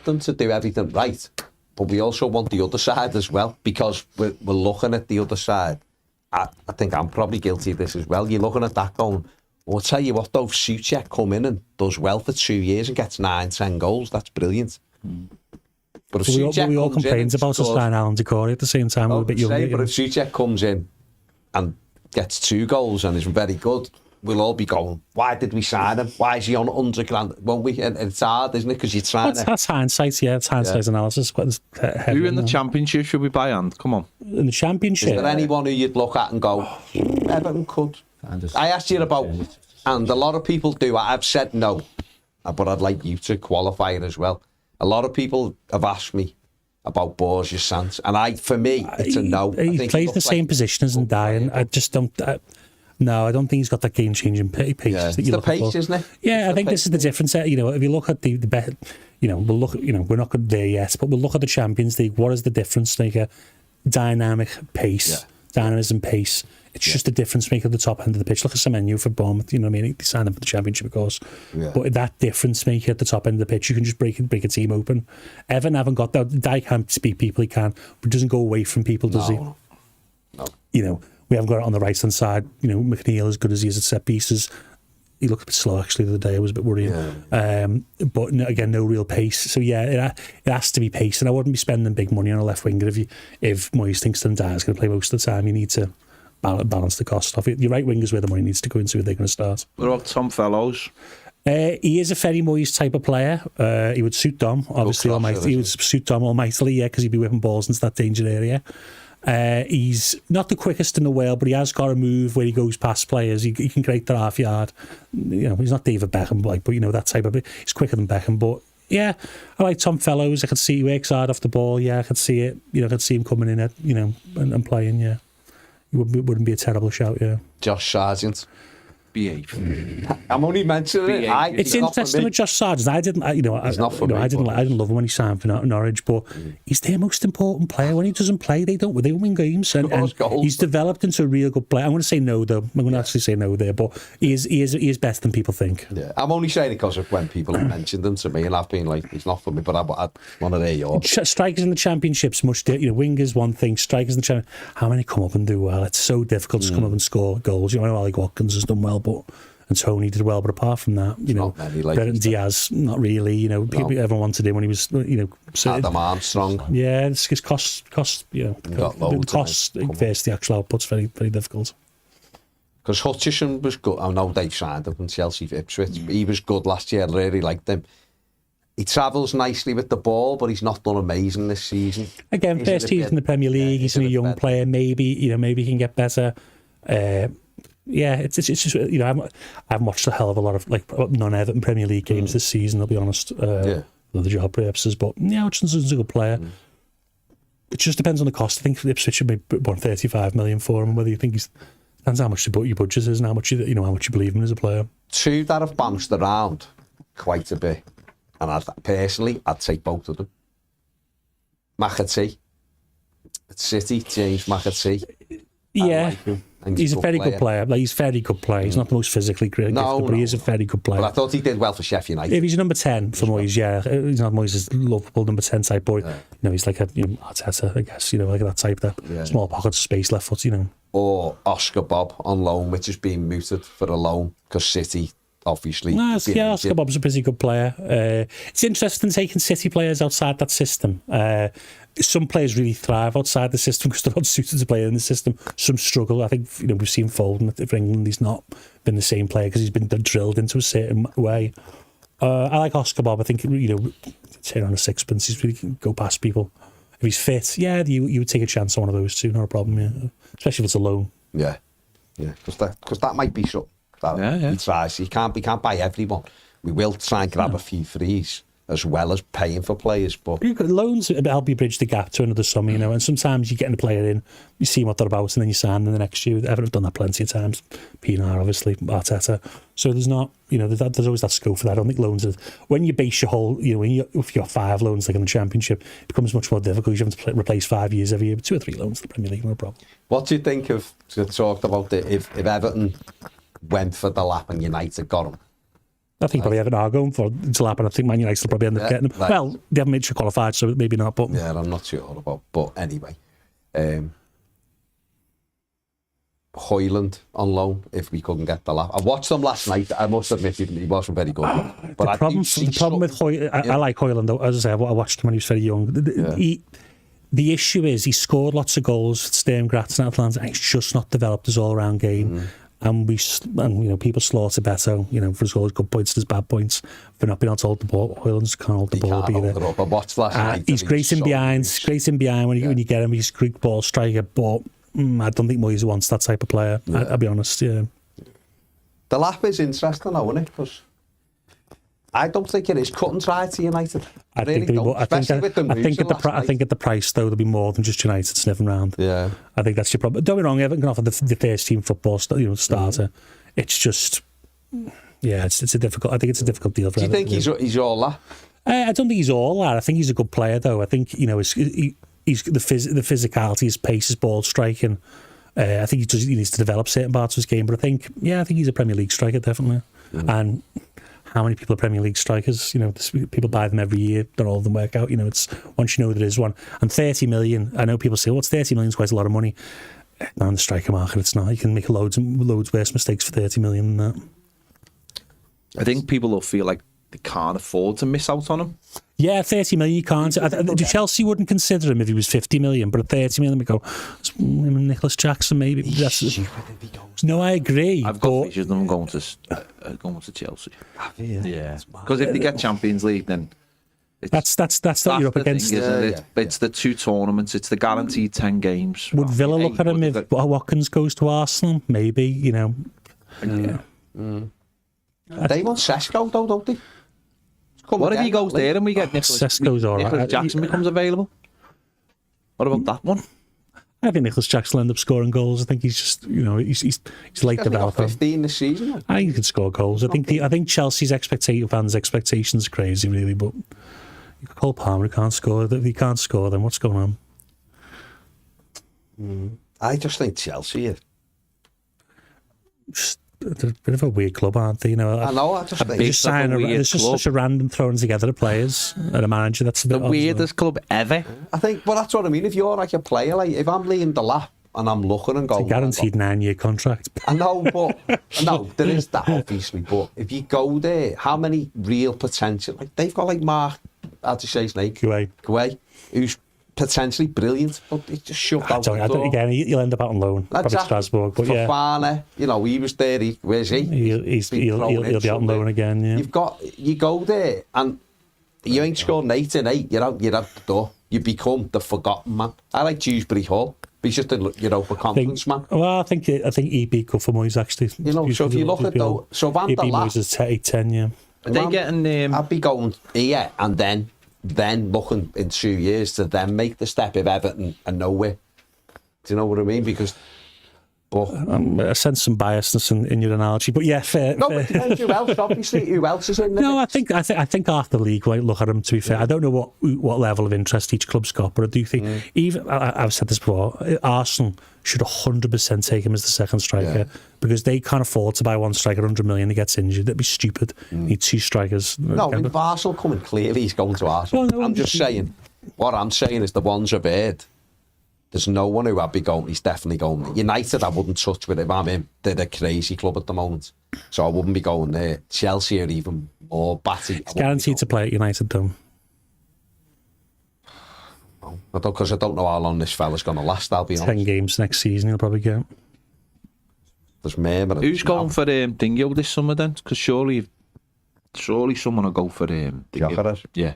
them to do everything right, but we also want the other side as well because we're looking at the other side. I think I'm probably guilty of this as well. You're looking at that going, well, I'll tell you what, though, if Souček come in and does well for 2 years and gets 9-10 goals, that's brilliant. But if we all complained about us signing Alan Decore at the same time. We're a bit younger. But if Souček comes in and gets 2 goals and is very good, we'll all be going, why did we sign him? Why is he on 100 grand? Won't we? And it's hard, isn't it? Because you're trying That's hindsight, it's hindsight analysis. Who in the Championship should we buy and? Come on. In the Championship? Is there anyone who you'd look at and go, Everton could? I asked you about, and a lot of people do. I've said no, but I'd like you to qualify it as well. A lot of people have asked me about Borges Sanz, and for me, it's a no. He plays the same position as Ndiaye. I just don't. No, I don't think he's got that game-changing pace. Yeah, that you're the pace, isn't it? Yeah, I think this is the difference. If you look at the bet, we'll look. We're not there yet, but we'll look at the Champions League. What is the difference? Like a dynamic pace, dynamism, pace. It's just a difference maker at the top end of the pitch. Look at Semenyo for Bournemouth. You know what I mean? He signed up for the Championship, of course. Yeah. But that difference maker at the top end of the pitch, you can just break a team open. Everton haven't got that. Dijk can't speak people. He can, but doesn't go away from people, does he? No. We haven't got it on the right hand side. McNeil, as good as he is at set pieces, he looked a bit slow actually the other day. I was a bit worrying. But again, no real pace. So it has to be pace, and I wouldn't be spending big money on a left winger if Moyes thinks Ndiaye is going to play most of the time. You need to balance the cost of it. Your right winger's where the money needs to go into if they're going to start. What about Tom Fellows? He is a very Moyes type of player. He would suit Dom, obviously. He would suit Dom almightily, because he'd be whipping balls into that danger area. He's not the quickest in the world, but he has got a move where he goes past players. He can create the half yard. He's not David Beckham, but that type of. He's quicker than Beckham, but yeah, I like Tom Fellows. I could see he works hard off the ball. Yeah, I could see it. I could see him coming in at and playing. Yeah, it wouldn't be a terrible shout. Yeah, Josh Sargent. BA. I'm only mentioning it. It's interesting with Josh Sargent. I didn't love him when he signed for Norwich, but he's their most important player. When he doesn't play, they don't win games. And he's developed into a real good player. I'm going to say no though. I'm going to actually say no there, but he is better than people think. Yeah, I'm only saying it because of when people have mentioned them to me, and I've been like, he's not for me. But I want to hear yours. Strikers in the Championship's much. Wingers one thing. Strikers in the Championship. How many come up and do well? It's so difficult to come up and score goals. Ali Watkins has done well. And Tony did well, but apart from that, Brendan Diaz, not really. Everyone wanted him when he was, Adam Armstrong. Yeah, it's cost. Cost versus the actual output's very, very difficult. Because Hutchison was good. I know they signed him from Chelsea for Ipswich. He was good last year. I really liked him. He travels nicely with the ball, but he's not done amazing this season. Again, first season in the Premier League. He's a young player. Maybe he can get better. Yeah, it's just, you know, I haven't watched a hell of a lot of like non-Everton Premier League games this season, I'll be honest, for the job purposes, but yeah, Hutchinson's a good player. It just depends on the cost. I think Ipswich should be 135 million for him, whether you think depends how much your budget is and how much you believe in as a player. Two that have bounced around quite a bit, and I'd take both of them. McAtee at City, James McAtee. Yeah, like he's a very good player. Like, he's a very good player. He's not the most physically great, but he is a very good player. But I thought he did well for Sheffield United. If he's a number 10 for Moyes, yeah, he's not Moyes' lovable number 10 type boy. You know, he's like a Arteta, I guess. You know, like that type, small pockets of space left foot. You know, or Oscar Bob on loan, which is being mooted for a loan because City. Obviously, Oscar Bob's a pretty good player. It's interesting taking City players outside that system. Some players really thrive outside the system because they're not suited to play in the system. Some struggle. I think we've seen Foden for England. He's not been the same player because he's been drilled into a certain way. I like Oscar Bob. I think turn on a sixpence. He's really can go past people. If he's fit, you would take a chance on one of those two. Not a problem. Yeah, especially if it's a loan. Yeah, because that might be so. He tries. He can't buy everyone. We will try and grab a few frees as well as paying for players. But loans help you bridge the gap to another summer, you know. And sometimes you get a player in, you see what they're about, and then you sign them the next year. Everton have done that plenty of times. Pinar, obviously, Arteta. So there's not, there's always that scope for that. I don't think loans are, when you base your whole, if you've got 5 loans like in the Championship, it becomes much more difficult. You have to replace 5 years every year, but 2 or 3 loans in the Premier League, no problem. What do you think of? Talked about it. If Everton went for the lap and United got him. I think probably Everton are going for the lap, and I think Man United will probably end up getting him. Well, they haven't made sure qualified, so maybe not. But I'm not sure about. But anyway, Højlund on loan if we couldn't get the lap. I watched him last night. I must admit he wasn't very good. But the problem with Højlund, I like Højlund though. As I say, I watched him when he was very young. The issue is he scored lots of goals for Sturm Graz and Atlanta, and he's just not developed his all-round game. And people slaughter Beto, for his goals, good points, his bad points, for not being able to hold the ball. Højlund can't hold the ball either. I watched last night. He's great in behind. When you get him. He's a great ball striker, but I don't think Moyes wants that type of player. I'll be honest. Yeah. The lap is interesting, though, isn't it? Because I don't think it is cut and dry to United. I think at the price though, there'll be more than just United sniffing around. Yeah, I think that's your problem. Don't be wrong, Everton can offer the first team football starter. It's just, it's a difficult. I think it's a difficult deal for. Do you think he's all that? I don't think he's all that. I think he's a good player though. I think he's the physicality, his pace, his ball striking. I think he needs to develop certain parts of his game. But I think he's a Premier League striker definitely. And how many people are Premier League strikers? People buy them every year. Not all of them work out. It's once you know there is one. And 30 million. I know people say, "What's 30 million? Is quite a lot of money." Now in the striker market, it's not. You can make loads worse mistakes for 30 million than that. I think people will feel like they can't afford to miss out on him. Yeah, 30 million you can't. Chelsea wouldn't consider him if he was 50 million, but at 30 million we go, Nicholas Jackson maybe. No, I agree. I've got visions of them going to Chelsea. Yeah, because if they get Champions League, then that's what you're up against. Thing, isn't it? It's the 2 tournaments. It's the guaranteed 10 games. Would Villa look at him if Watkins goes to Arsenal? Maybe, Yeah. They want Sesko though, don't they? What if he goes there and we get Nicholas Jackson becomes available? What about that one? I think Nicholas Jackson will end up scoring goals. I think he's just, he's late developing. 15 this season. I think he can score goals. I think Chelsea's fans' expectations are crazy, really. But you could call Palmer who can't score. If he can't score, then what's going on? I just think Chelsea. They're a bit of a weird club, aren't they? I know. I just think it's just such a random throwing together of players and a manager. That's a bit the weirdest club ever. I think. Well, that's what I mean. If you're like a player, like if I'm laying the lap and I'm looking and going, it's a guaranteed 9-year contract. I know, but there is that obviously. But if you go there, how many real potential? Like they've got like Mark, how'd you say his name? Guay, who's potentially brilliant, but it's just shut out. Again, he'll end up out on loan, probably Strasbourg. But Fofana, he was there. Where's he? He'll be out on loan again. Yeah. You go there and you ain't scored 8 in 8. You're out the door. You become the forgotten man. I like Dewsbury Hall He's just a Europa Conference man. Well, I think he beat good for Moyes actually. So if you look at though, so Van der Moyes Laat, is 8-10, yeah. Are they getting? I'd be going here and then looking in 2 years to then make the step if Everton are nowhere. Do you know what I mean? Because. But I sense some biasness in your analogy, but yeah, fair. No, but depends who else. Obviously, who else is in there? No, I think half the league might look at him. To be fair, I don't know what level of interest each club's got, but I do think even I've said this before. Arsenal should 100% take him as the second striker because they can't afford to buy one striker 100 million. He gets injured. That'd be stupid. Need two strikers. No, I mean, Arsenal coming clearly. He's going to Arsenal. No, I'm just saying. What I'm saying is the ones I've heard. There's no one who I'd be going. He's definitely going. United, I wouldn't touch with him. I mean, they're a crazy club at the moment, so I wouldn't be going there. Chelsea are even more batty. It's guaranteed to play at United, though. Because I don't know how long this fella's going to last. I'll be 10 honest. games next season, he'll probably get. There's murmur. Who's going for Dingo this summer then? Because surely someone will go for Dingo. Gyökeres? Yeah.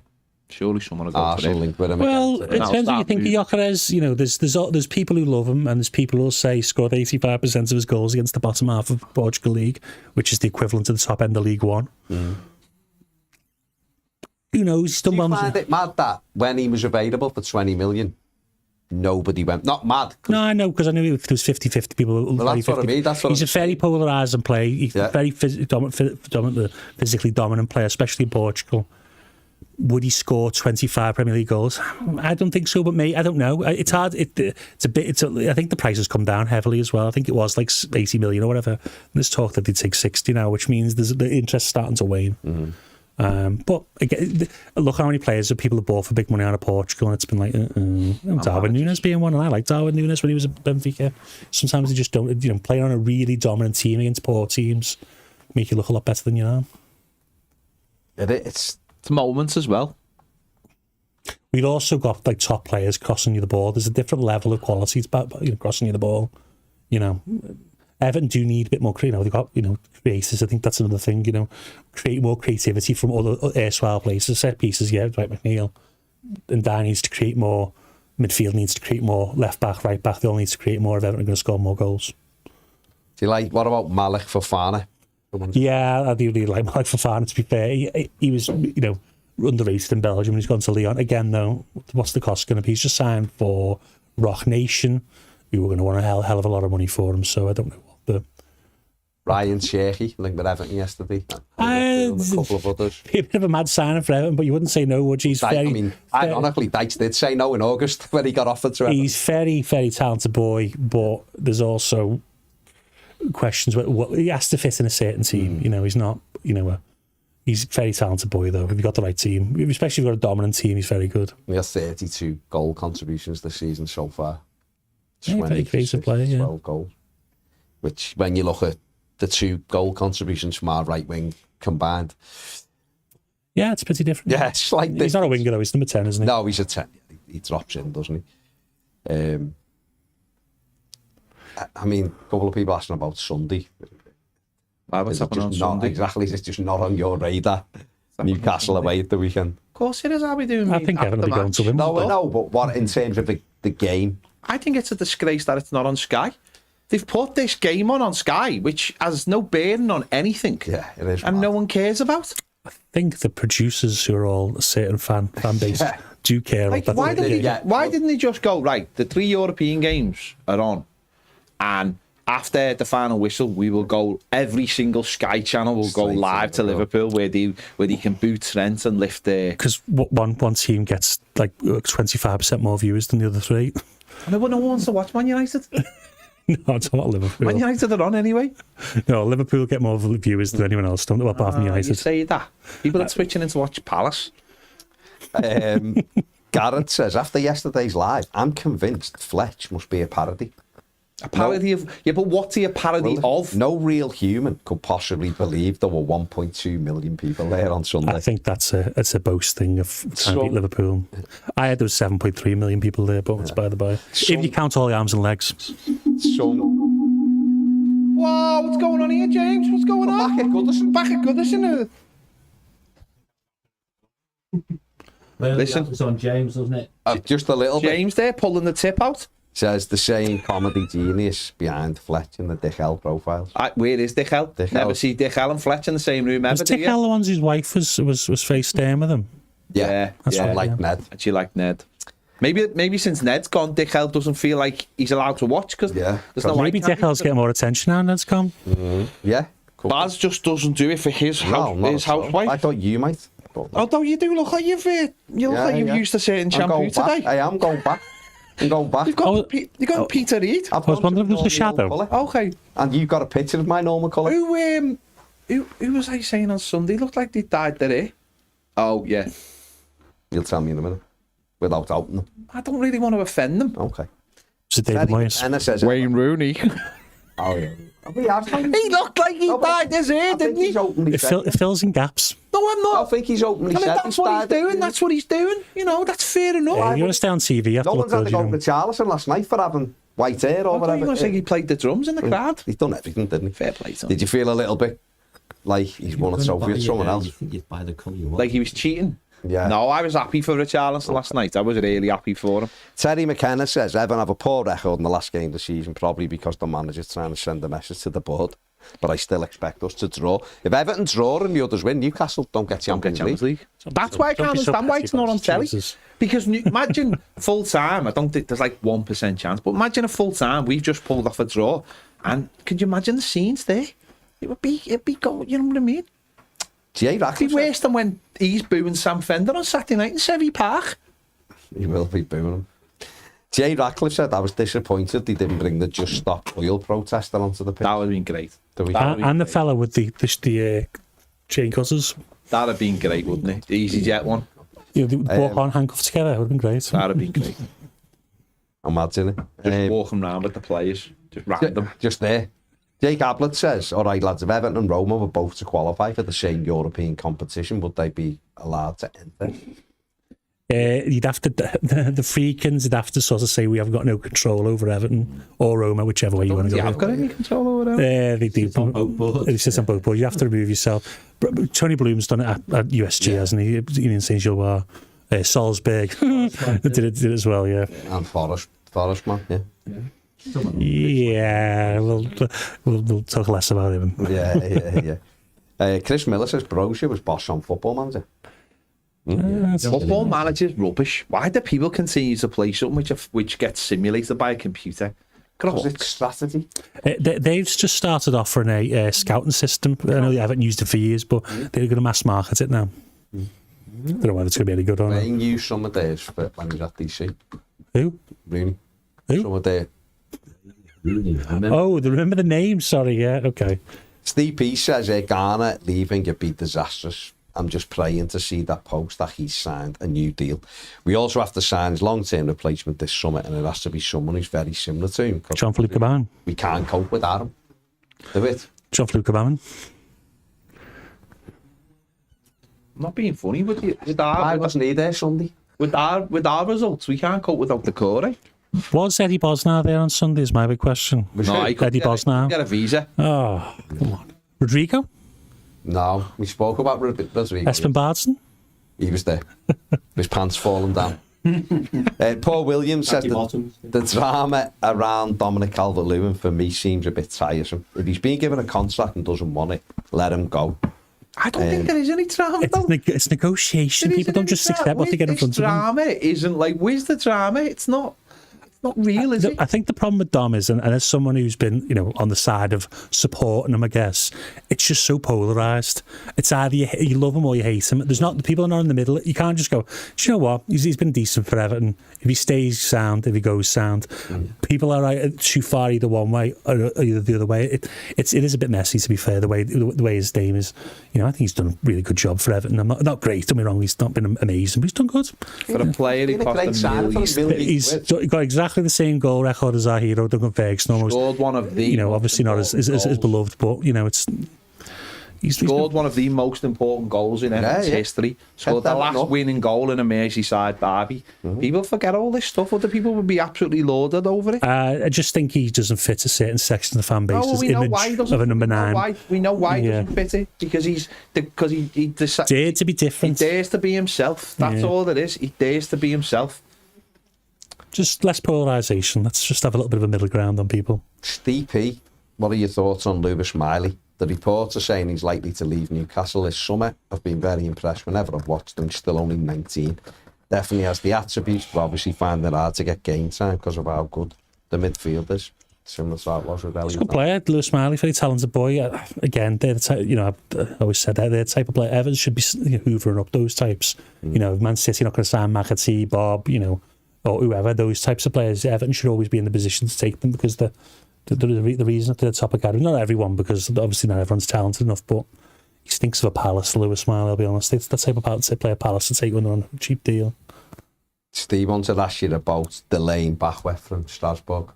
Surely someone will go Arsenal for him. linked with him. Well, again, it depends what you think of Gyökeres. There's people who love him, and there's people who'll say he scored 85% of his goals against the bottom half of Portugal League, which is the equivalent to the top end of League One. Who knows? He's done Do you well. find it mad that when he was available for 20 million, nobody went? Not mad. No, I know, because I knew there was 50-50 people. Well, that's what I mean. He's a very polarising player. He's a very physically dominant player, especially in Portugal. Would he score 25 Premier League goals? I don't think so, but I don't know. It's hard. I think the price has come down heavily as well. I think it was like 80 million or whatever. There's talk that they'd take 60 now, which means the interest starting to wane. But again, look how many players that people have bought for big money out of Portugal, and it's been like Darwin Núñez being one, and I like Darwin Núñez when he was at Benfica. Sometimes they just don't. Playing on a really dominant team against poor teams make you look a lot better than you are. It's moments as well. We've also got like top players crossing you the ball. There's a different level of quality about crossing you the ball. Everton do need a bit more. They've got creators. I think that's another thing. Create more creativity from other erstwhile places. Set pieces, yeah, right. McNeil and Dan needs to create more. Midfield needs to create more. Left back, right back. They all need to create more if Everton are going to score more goals. Do you like? What about Malik Fofana? Yeah, I do really like Malik Fofana, to be fair. He was, underrated in Belgium when he's gone to Lyon. Again, though, what's the cost going to be? He's just signed for Rock Nation, who were going to want a hell of a lot of money for him, so I don't know what the... Ryan Sheikhy linked with Everton yesterday. A couple of others. A bit of a mad signing for Everton, but you wouldn't say no, would you? Ironically, Dykes did say no in August when he got offered to Everton. He's very, very talented boy, but there's also questions what he has to fit in a certain team. He's not, he's a very talented boy though. If you've got the right team, especially if you've got a dominant team, he's very good. He has 32 goal contributions this season so far. Yeah, very creative player, 12 goals. Which, when you look at the 2 goal contributions from our right wing combined, yeah, it's pretty different. Yeah, it's like he's not a winger though. He's number 10, isn't he? No, he's a 10. He drops in, doesn't he? I mean, a couple of people asking about Sunday. What's happening on Sunday? Exactly, it's just not on your radar. Newcastle away at the weekend. Of course it is. I'll be doing. I think Everton will be going to win. No, but what in terms of the game? I think it's a disgrace that it's not on Sky. They've put this game on Sky, which has no bearing on anything. Yeah, it is. And no one cares about. I think the producers, who are all a certain fan base, do care about that. Why didn't they just go, right, the 3 European games are on, and after the final whistle, we will go, every single Sky channel will go live to Liverpool where they can boot Trent and lift their... Because one team gets like 25% more viewers than the other 3. No one wants to watch Man United. No, it's not Liverpool. Man United are on anyway. No, Liverpool get more viewers than anyone else, don't they? Apart from United. You say that. People are switching in to watch Palace. Garrett says, after yesterday's live, I'm convinced Fletch must be a parody. A parody of... Yeah, but what's he a parody of? No real human could possibly believe there were 1.2 million people there on Sunday. I think it's a boast thing of trying to beat Liverpool. I had those 7.3 million people there, but it's by the by. If you count all the arms and legs. Whoa, what's going on here, James? What's going on? Back at Goodison. Listen. That was on James, wasn't it? Just a little bit. James there pulling the tip out. Says the same comedy genius behind Fletch and the Dick L profiles. Where is Dick L? Dick Never L. see Dick L and Fletch in the same room ever, Was do Dick you? L the ones whose wife was face down with him? Yeah, That's yeah. right, Like yeah. Ned. And she liked Ned. Maybe since Ned's gone, Dick L doesn't feel like he's allowed to watch because Yeah, there's no Maybe eye candy. Dick L's getting more attention now. Ned's come. Yeah. Cool. Baz just doesn't do it for his No, not his at all. housewife. I thought you might. But Although you do look like you've used a certain I'm shampoo going back. today. I am going back. I'm going back. You've got Oh, you got Peter Reid. I've I was gone to wondering if it was the normal shadow. colour. Okay. And you've got a picture of my normal colour. Who was I saying on Sunday? Looked like they dyed their hair. Oh yeah. You'll tell me in a minute. Without opening them. I don't really want to offend them. Okay. So David Moyes. And it says Rooney. Oh yeah. He looked like he dyed his hair, didn't he? He's openly It said. fills in gaps. No, I'm I not. think he's openly I mean, said. that's what he's doing. That's what he's doing. You know, that's fair enough. Yeah, you want to stay on TV, you have No to look one's had good. to You go know. to Charleston last night for having white hair or I thought you whatever. were going to say he played the drums in the crowd. He's done everything, didn't he? Fair play to him. Did you feel a little bit like he's won a trophy with someone else? You think you'd buy the colour you want. Like he was cheating. Yeah. No, I was happy for Richarlison last night. I was really happy for him. Terry McKenna says Everton have a poor record in the last game of the season, probably because the manager's trying to send a message to the board. But I still expect us to draw. If Everton draw and the others win, Newcastle don't get Champions League. That's why I can't Don't be so understand why it's not on petty, telly. Jesus. Because imagine full time. I don't think there's like 1% chance. But imagine a full time. We've just pulled off a draw, and could you imagine the scenes there? It'd be go. You know what I mean? Jay It'd be Ratcliffe worse than when he's booing Sam Fender on Saturday night in Sevy Park. he will be booing him. Jay Ratcliffe said I was disappointed they didn't bring the Just Stop Oil protester onto the pitch. That would have been great. Do we? And the fella with the chain cutters. That'd have been great, wouldn't it? The EasyJet one. You know, they would walk on handcuffed together. It would have been great. That'd have been great. Imagine it. Just walking around with the players, just random. Just there. Jake Ablett says, all right, lads, if Everton and Roma were both to qualify for the same European competition, would they be allowed to enter? You'd have to, the Friedkins would have to sort of say we haven't got no control over Everton or Roma, whichever way you want to You go. have got any control over them? They do. on both boards. It sits on both boards. You have to remove yourself. Tony Bloom's done it at USG, hasn't he? In St. Gilloise. Salzburg did it as well, yeah. And Forest man, yeah. Yeah, we'll talk less about him. Yeah. Chris Miller says Brozier was boss on Football Manager. Football manager's rubbish. Why do people continue to play something which gets simulated by a computer? Because it's strategy. They've just started offering a scouting system. I know they haven't used it for years, but they're going to mass market it now. Don't know whether it's going to be any good or not. Wayne used some of theirs for when he was at DC. Who? Really? Who? Some of their... Oh, remember the name? Sorry, yeah, okay. Steve P says, Ghana leaving would be disastrous. I'm just praying to see that post that he's signed a new deal. We also have to sign his long-term replacement this summer, and it has to be someone who's very similar to him. Jean-Philippe Gabin. We can't cope with Adam. Do it. Jean-Philippe Gabin. I'm not being funny with you. I wasn't he there Sunday? With our results, we can't cope without the core. Was Eddie Bosnar there on Sunday is my big question. No, he couldn't Eddie Bosnar. get a visa. Oh, come on. Rodrigo? No, we spoke about Rodrigo. Espen Bardson? He was there. His pants falling down. Paul Williams says the drama around Dominic Calvert-Lewin for me seems a bit tiresome. If he's been given a contract and doesn't want it, let him go. I don't think there is any drama. It's negotiation. People don't just accept what they get in front of them. Drama isn't like, where's the drama? It's not real, is it? I think the problem with Dom is, and as someone who's been, on the side of supporting him, I guess, it's just so polarised. It's either you love him or you hate him. There's not, the people are not in the middle. You can't just go, do you know what? He's been decent for Everton. If he stays sound, if he goes sound, people are too far either one way or either the other way. It is a bit messy, to be fair, the way his name is. I think he's done a really good job for Everton. I'm not great, don't be wrong. He's not been amazing, but he's done good. For a player, he cost a million. He's got exactly the same goal record as our hero, Duncan Ferguson. Almost scored one of the obviously not as beloved, but he's scored one of the most important goals in Everton's history. Scored the last winning goal in a Merseyside derby. People forget all this stuff. Other people would be absolutely lauded over it. I just think he doesn't fit a certain section of the fan base's image of a number 9. We know why he doesn't fit it, because he dared to be different. He dares to be himself. That's all it is. He dares to be himself. Just less polarisation. Let's just have a little bit of a middle ground on people. DP, what are your thoughts on Lewis Miley? The reports are saying he's likely to leave Newcastle this summer. I've been very impressed whenever I've watched him. He's still only 19. Definitely has the attributes, but obviously find it hard to get game time because of how good the midfield is. Similar to what it was with Elliot. He's a good player, Lewis Smiley, very talented boy. Again, they're the type, I always said that they're the type of player. Everton should be hoovering up those types. Man City not going to sign McAtee, Bob, or whoever, those types of players. Everton should always be in the position to take them because the reason they're the top of category. Not everyone, because obviously not everyone's talented enough, but he stinks of a Palace, Lewis Smiley, I'll be honest. It's that type of player Palace to take on a cheap deal. Steve wanted to ask you about delaying Bachwe from Strasbourg.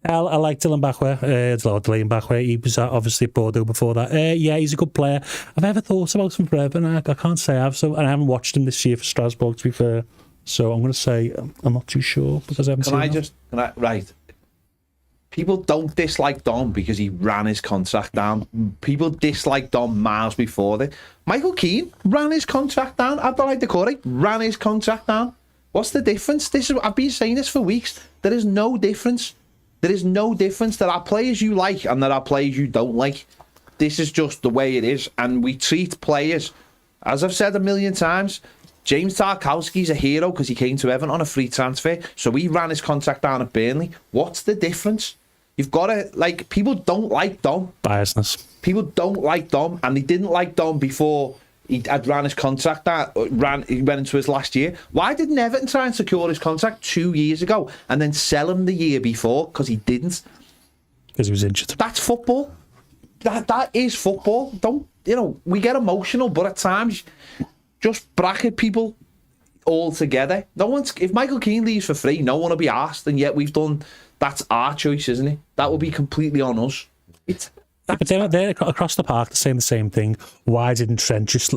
I like Dylan Bachwe. Dylan Bachwe. He was obviously at Bordeaux before that. Yeah, he's a good player. I've ever thought about him forever, and I can't say I have. And I haven't watched him this year for Strasbourg, to be fair. So I'm going to say I'm not too sure because I haven't seen him. Right. People don't dislike Dom because he ran his contract down. People dislike Dom miles before that. Michael Keane ran his contract down. Abdoulaye Doucouré ran his contract down. What's the difference? I've been saying this for weeks. There is no difference. There is no difference. There are players you like and there are players you don't like. This is just the way it is. And we treat players, as I've said a million times, James Tarkowski's a hero because he came to Everton on a free transfer. So he ran his contract down at Burnley. What's the difference? You've got to, people don't like Dom. Biasness. People don't like Dom, and they didn't like Dom before he had ran his contract out. He went into his last year. Why didn't Everton try and secure his contract 2 years ago and then sell him the year before? Because he didn't. Because he was injured. That's football. That is football. Don't we get emotional, but at times just bracket people all together. If Michael Keane leaves for free, no one will be asked, and yet we've done. That's our choice, isn't it? That will be completely on us. But they're across the park, they're saying the same thing. Why didn't Trent just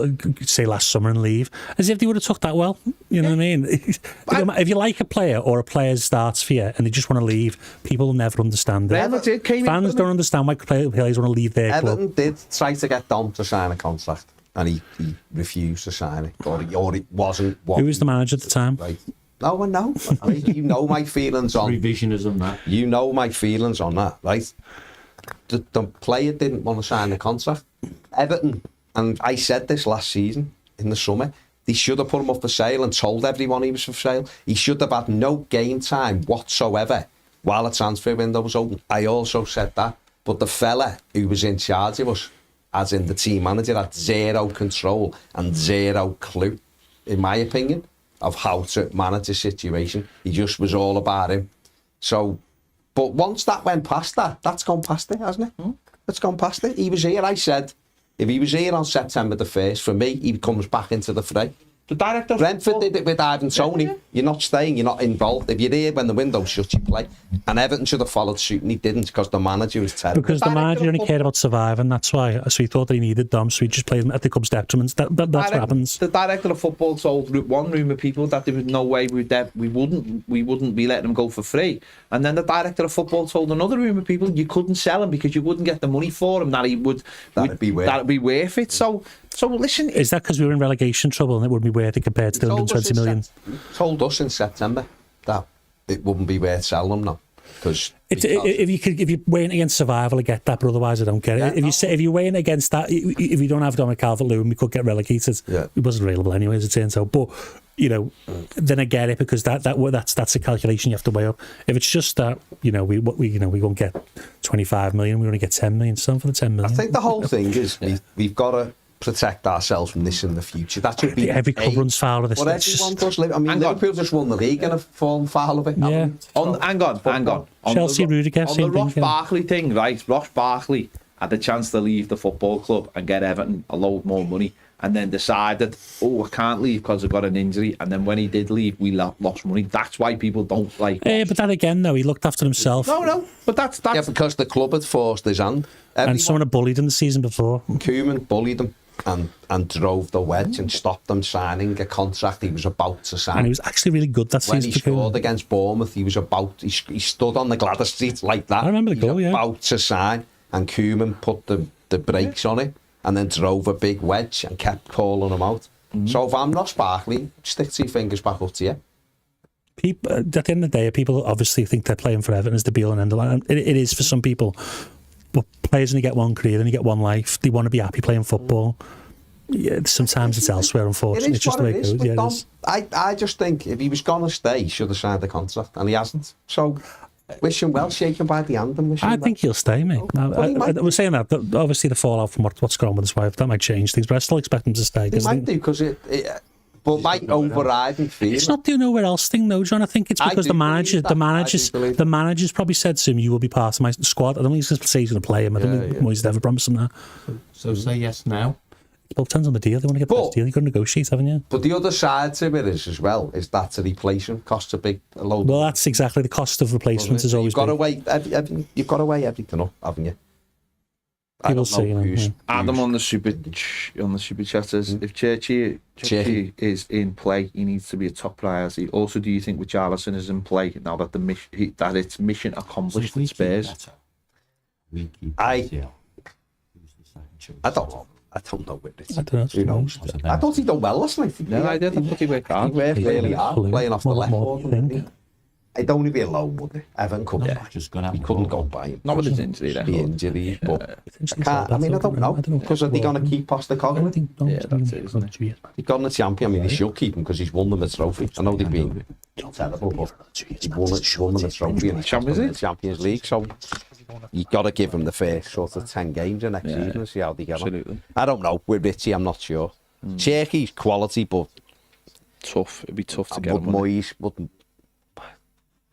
say last summer and leave? As if they would have took that well. You know what I mean? If you like a player or a player starts for you and they just want to leave, people will never understand it. Fans don't understand why players want to leave their club. Everton did try to get Dom to sign a contract and he refused to sign it. Or it wasn't what... Who was the manager at the time? Right. No, I know. You know my feelings on... Revisionism, that. You know my feelings on that, right? The player didn't want to sign the contract. Everton, and I said this last season in the summer, they should have put him up for sale and told everyone he was for sale. He should have had no game time whatsoever while the transfer window was open. I also said that. But the fella who was in charge of us, as in the team manager, had zero control and zero clue, in my opinion, of how to manage a situation. He just was all about him. So, but once that went past that's gone past it, hasn't it? It's gone past it. He was here, I said, if he was here on September the 1st, for me, he comes back into the fray. The director Brentford did it with Ivan Toney. Yeah. You're not staying, you're not involved. If you're here when the window's shut, you play. And Everton should have followed suit, and he didn't because the manager was terrible. Because the manager only cared about surviving, that's why. So he thought that he needed Dom, so he just played him at the club's detriment. That's what happens. The director of football told one room of people that there was no way we wouldn't be letting him go for free. And then the director of football told another room of people you couldn't sell him because you wouldn't get the money for him that'd be worth it. So listen, is that because we were in relegation trouble and it wouldn't be worth it compared to the 120 million? Told us in September that it wouldn't be worth selling them now. Because if you're weighing against survival, I get that, but otherwise I don't get it. If you're weighing against that, if you don't have Dominic Calvert-Lewin, we could get relegated. Yeah. It wasn't available anyway, as it turns out. But then I get it because that's a calculation you have to weigh up. If it's just that we won't get 25 million, we only get 10 million. Some for the 10 million. I think the whole thing is we've got to protect ourselves from this in the future. That should be every club runs foul of this. But everyone does live. I mean, Liverpool just won the league and have fallen foul of it. Yeah. Hang on. Chelsea, Rudiger, on the Ross Barkley thing, right? Ross Barkley had the chance to leave the football club and get Everton a load more money, and then decided, I can't leave because I've got an injury. And then when he did leave, we lost money. That's why people don't like. But then again, though, he looked after himself. No, but that's yeah, because the club had forced his hand. And someone had bullied him the season before. Koeman bullied him. And drove the wedge and stopped them signing a contract he was about to sign. And he was actually really good that season. When he scored against Bournemouth, he stood on the Gladys Street like that. I remember the goal, about to sign, and Koeman put the brakes on it and then drove a big wedge and kept calling him out. So if I'm Ross Barkley, stick 2 fingers back up to you. People, at the end of the day, people obviously think they're playing for Everton as the be-all and end-all. And it is for some people. But players only get one career, they only get one life. They want to be happy playing football. Yeah, sometimes it's elsewhere, unfortunately. It's just the way it goes. Yeah, I just think if he was going to stay, he should have signed the contract, and he hasn't. So, wish him well, shake him by the hand and wish him I think he'll stay, mate. I was saying that obviously the fallout from what's going on with his wife, that might change things, but I still expect him to stay. He might do, because but might override and feel. It's not the nowhere else thing, though, John. I think it's because the manager's probably said to him, "You will be part of my squad." I don't think he's going to say he's going to play him. I don't think Moyes ever promised him that. So say yes now. Well, it depends on the deal. They want to get the best deal. You've got to negotiate, haven't you? But the other side to it is as well, is that to replace him costs a load. Well, that's exactly the cost of replacement is always. You've got to weigh everything up, haven't you? People say, Adam on the super chat says, if Churchy is in play, he needs to be a top priority. Also, do you think Richarlison is in play now that it's mission accomplished with Spurs? I don't know. I don't know with this. I don't know. Who knows? I thought he done well last night. No, I did. I thought he worked hard. He worked really hard, playing off the left. It'd only be a loan, wouldn't it? Everton couldn't. He couldn't go by him. Not with his injury, then. The injury, but I don't know. Because are they going to keep Postecoglou? Yeah, that's it, isn't it? He's got the champion. I mean, he should keep him because he's won them a trophy. I know they've been terrible, but he won them a trophy in the Champions League. So you've got to give him the first sort of 10 games in next season and see how they get on. I don't know. With Richie, I'm not sure. Cherky's quality, but tough. It'd be tough to get him. Moyes wouldn't.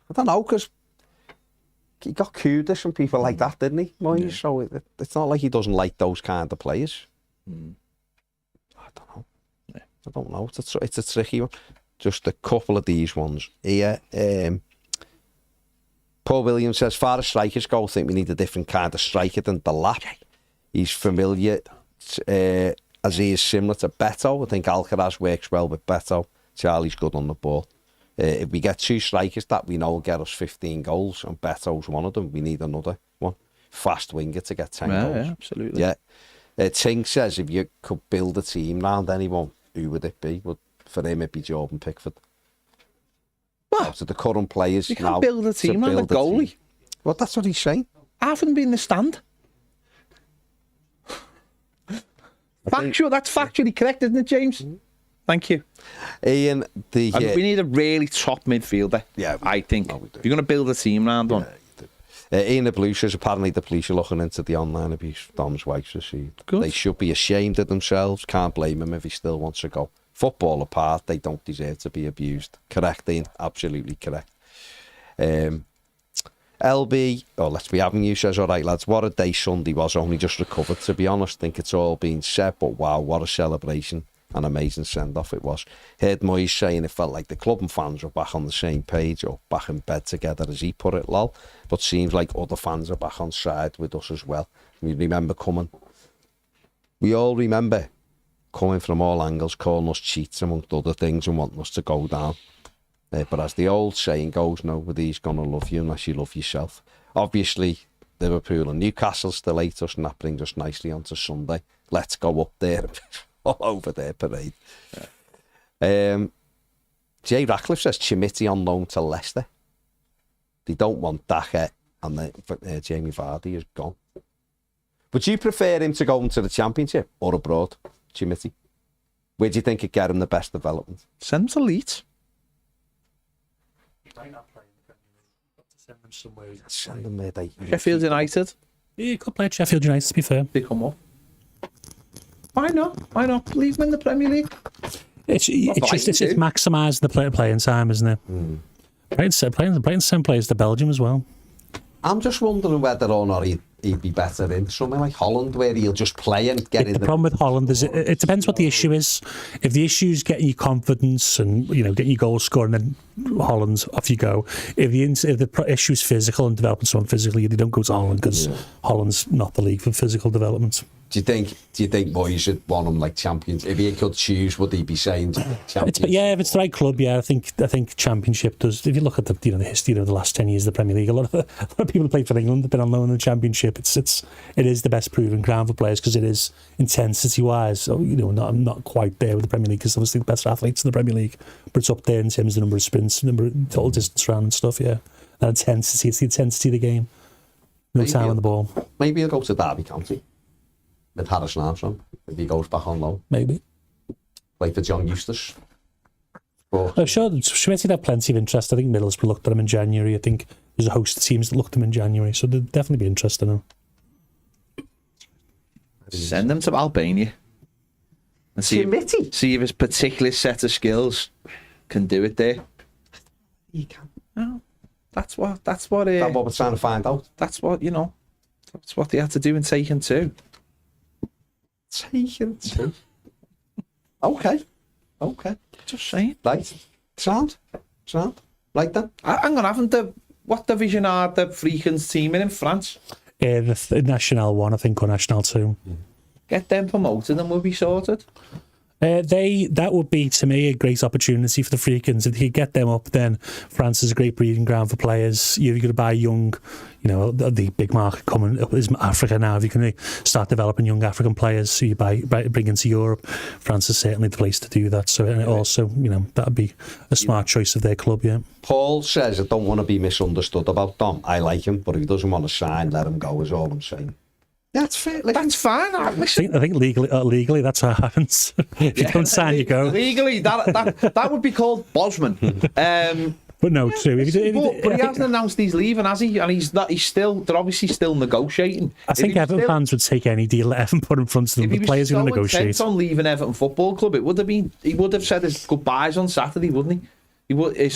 I don't know, because he got kudos from people like that, didn't he, Moyes? Yeah. So it's not like he doesn't like those kind of players. I don't know. Yeah. I don't know. It's a tricky one. Just a couple of these ones here. Paul Williams says, far as strikers go, I think we need a different kind of striker than the lap. He's familiar, as he is similar to Beto. I think Alcaraz works well with Beto. Charlie's good on the ball. If we get two strikers that we know will get us 15 goals, and Beto's one of them, we need another one. Fast winger to get 10 goals. Yeah, absolutely. Yeah. Tink says, if you could build a team round anyone, who would it be? For him, it'd be Jordan Pickford. What? So the current players you can't build a team around a goalie. Well, that's what he's saying. I haven't been in the stand. That's factually correct, isn't it, James? Thank you. Ian, we need a really top midfielder. Yeah, I think. No, if you're going to build a team around one. Ian the Blue says, apparently the police are looking into the online abuse Dom's wife received. Good. They should be ashamed of themselves. Can't blame him if he still wants to go. Football apart, they don't deserve to be abused. Correct, Ian. Absolutely correct. LB, let's be having you, says, all right, lads, what a day Sunday was. Only just recovered, to be honest. Think it's all been said, but wow, what a celebration. An amazing send-off it was. Heard Moyes saying it felt like the club and fans were back on the same page, or back in bed together, as he put it, lol. But seems like other fans are back on side with us as well. We all remember coming from all angles, calling us cheats amongst other things and wanting us to go down. But as the old saying goes, nobody's going to love you unless you love yourself. Obviously, Liverpool and Newcastle still hate us, and that brings us nicely onto Sunday. Let's go up there. All over their parade. Jay Ratcliffe says Chimiti on loan to Leicester. They don't want Daka, and Jamie Vardy is gone. Would you prefer him to go into the Championship or abroad, Chimiti? Where do you think he'd get him the best development? Send him to Leeds. Send them there. Sheffield United. Yeah, you could play at Sheffield United, to be fair. They come up. Why not? Leave him in the Premier League. It's maximising the playing time, isn't it? Playing some players to Belgium as well. I'm just wondering whether or not he'd be better in something like Holland, where he'll just play and get in. The problem with Holland is it depends what the issue is. If the issue is getting you confidence and getting your goal scoring, then Holland, off you go. If the issue is physical and developing someone physically, they don't go to Holland because Holland's not the league for physical development. Do you think Moyes should want him like champions? If he could choose, would he be saying champions? If it's the right club, I think Championship does. If you look at the history of the last 10 years of the Premier League, a lot of people who play for England have been on loan in the Championship. It is the best proven ground for players because it is intensity wise. So not quite there with the Premier League because obviously the best athletes in the Premier League, but it's up there in terms of the number of sprints, number of total distance run and stuff. Yeah, that intensity. It's the intensity of the game. No time on the ball. Maybe he'll go to Derby County with Harrison Armstrong if he goes back on loan. Maybe. Like for John Eustace. But I'm sure Schmitty'd have plenty of interest. I think Middlesbrough looked at him in January. I think there's a host of teams that looked at him in January, so they'd definitely be interested in him. Send him to Albania and see if his particular set of skills can do it there. he can. No, that's what. That's what we're trying to find out. That's what That's what they had to do in Taken 2. Taken 2. Okay. Just saying. Right. Sound. Like that. Hang on, what division are the Friedkin's team in France? The National 1, I think, or National 2. Get them promoted and we'll be sorted. That would be, to me, a great opportunity for the Friedkins. If you could get them up, then France is a great breeding ground for players. You're going to buy young, the big market coming up is Africa now. If you're going to start developing young African players, so you bring into Europe, France is certainly the place to do that. So, and also, that would be a smart choice of their club, yeah. Paul says, I don't want to be misunderstood about Dom. I like him, but if he doesn't want to sign, let him go, is all I'm saying. That's fair. That's fine. I think legally that's what happens. If you don't sign, you go. Legally, that would be called Bosman. But no, true. But he hasn't announced he's leaving, has he? And they're obviously still negotiating. I think Everton fans would take any deal that Everton put in front of them. The players who negotiate. If he was so intent on leaving Everton Football Club, he would have said his goodbyes on Saturday, wouldn't he? He would have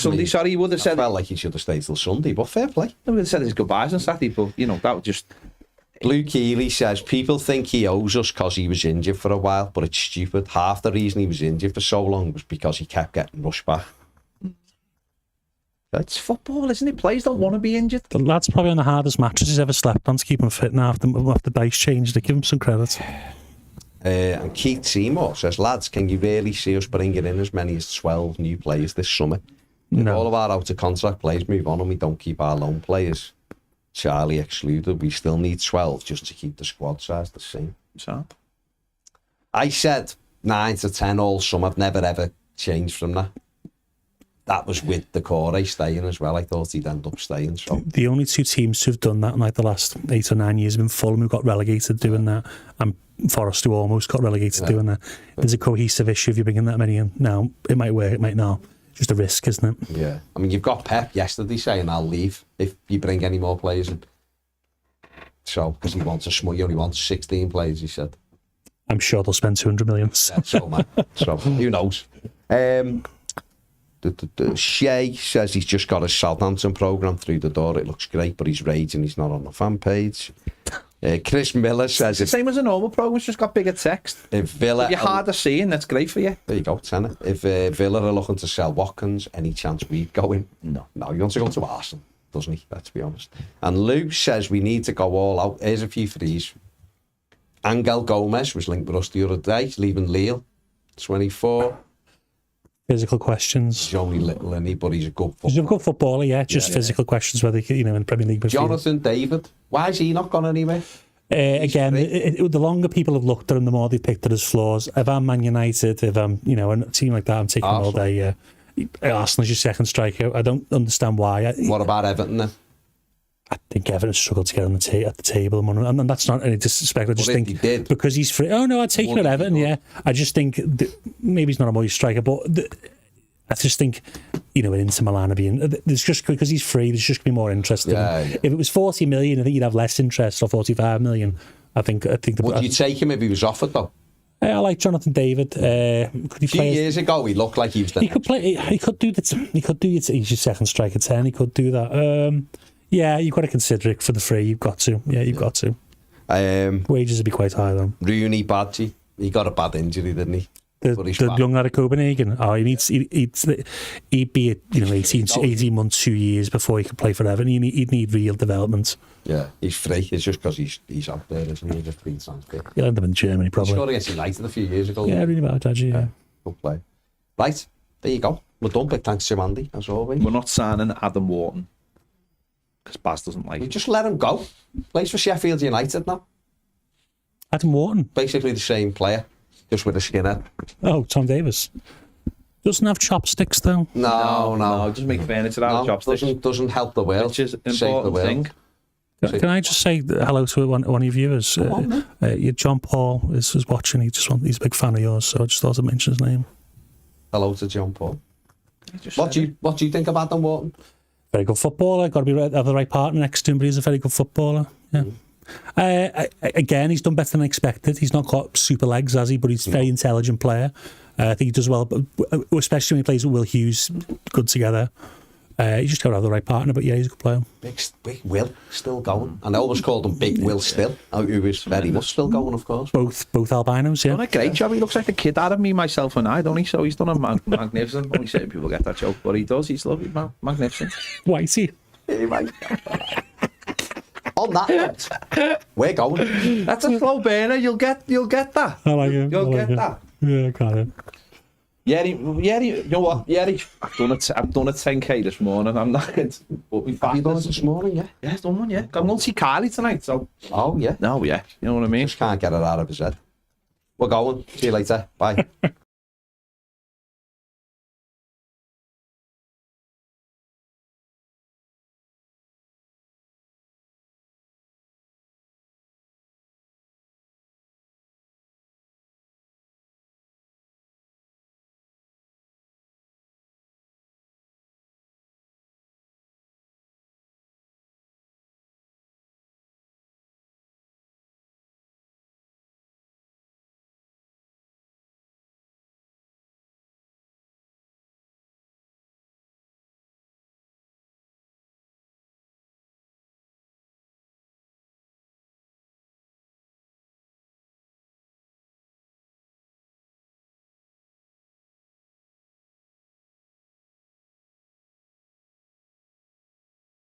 said. I felt like he should have stayed till Sunday, but fair play. He would have said his goodbyes on Saturday, but that would just. Blue Keeley says, people think he owes us because he was injured for a while, but it's stupid. Half the reason he was injured for so long was because he kept getting rushed back. It's football, isn't it? Players don't want to be injured. The lad's probably on the hardest mattress he's ever slept on to keep him fit now after Dice changed. They give him some credit. And Keith Seymour says, lads, can you really see us bringing in as many as 12 new players this summer? If all of our out-of-contract players move on and we don't keep our loan players, Charlie excluded, we still need 12 just to keep the squad size the same. So I said 9 to 10 all summer. I've never ever changed from that. That was with the Corey staying as well. I thought he'd end up staying. So the only two teams to have done that in the last 8 or 9 years have been Fulham, who got relegated doing that, and Forest, who almost got relegated doing that. There's a cohesive issue if you're bringing that many in. Now, it might work, it might not. Just a risk, isn't it? Yeah. I mean, you've got Pep yesterday saying, I'll leave if you bring any more players in. So, because he only wants 16 players, he said. I'm sure they'll spend 200 million. Yeah, so, man. So, who knows? Shay says he's just got a Southampton programme through the door. It looks great, but he's raging he's not on the fan page. Chris Miller says... Same as a normal programme, it's just got bigger text. If you're harder seeing, that's great for you. There you go, tenner. If Villa are looking to sell Watkins, any chance we'd go in? No, he wants to go to Arsenal, doesn't he? Let's be honest. And Lou says we need to go all out. Here's a few frees. Angel Gomez was linked with us the other day. He's leaving Lille, 24. Physical questions. He's only little, isn't he? But he's a good footballer. He's a good footballer, yeah. Just physical questions, whether in the Premier League. Jonathan David. Why is he not gone anywhere? Again, the longer people have looked at him, the more they've picked at his flaws. If I'm Man United, if I'm, a team like that, I'm taking him all day. Arsenal's your second striker. I don't understand why. What about Everton then? I think Everton struggled to get on at the table, and that's not any disrespect. I just think because he's free. Oh no, I'd take him at Everton. Yeah, I just think maybe he's not a Moyes striker, but I just think in Inter Milan there's just because he's free. There's just gonna be more interest. If it was 40 million, I think you'd have less interest, or 45 million. I think. Would you take him if he was offered though? I like Jonathan David. Could he play? A few years ago, he looked like he was. He could play. He could do it. He's your second striker 10. He could do that. Yeah, you've got to consider it for the free. You've got to. Yeah, you've got to. Wages would be quite high though. Rooney Badgie, he got a bad injury, didn't he? the young lad at Copenhagen. Oh, he'd be 18 months, 2 years before he could play for Everton. He'd need real development. Yeah, he's free. It's just because he's out there, isn't he? Just free transfer. He'll end up in Germany probably. He scored against United a few years ago. Yeah, really bad, actually. Yeah. Good play. Right, there you go. We're done. Big thanks to Andy, as always. We're not signing Adam Wharton because Baz doesn't like We him. just let him go. Plays for Sheffield United now. Adam Wharton. Basically the same player, just with a skinhead. Oh, Tom Davis. Doesn't have chopsticks though. No. Just make furniture out of chopsticks. Doesn't help the world. Which is an Save the important world. thing. Can I just say hello to one of your viewers? John Paul is watching. He's a big fan of yours, so I just thought I'd mention his name. Hello to John Paul. What do you think about Adam Wharton? Very good footballer. Got to have the right partner next to him, but he's a very good footballer. Yeah. Again, he's done better than expected. He's not got super legs, has he? But he's a very intelligent player. I think he does well, but especially when he plays with Will Hughes, good together. You just got to have the right partner, but yeah, he's a good player. Big Will still going. And I always called him Big Will still, who is very much still going, of course. Both albinos, yeah. Done a great job. He looks like a kid out of me, myself, and I, don't he? So he's done a magnificent. Only certain people get that joke, but he does. He's lovely, magnificent. Whitey. On that note, we're going. That's a slow burner. You'll get that. I like it. You'll get that. Yeah, I got it. Yeah, you know what? Yeah, I've done a 10k this morning. I'm not going to put me back. Have you done it this morning, yeah? Yeah, I've done one, yeah. I'm going to see Carly tonight, so. Oh, yeah. No, yeah. You know what I mean? Just can't get it out of his head. We're going. See you later. Bye.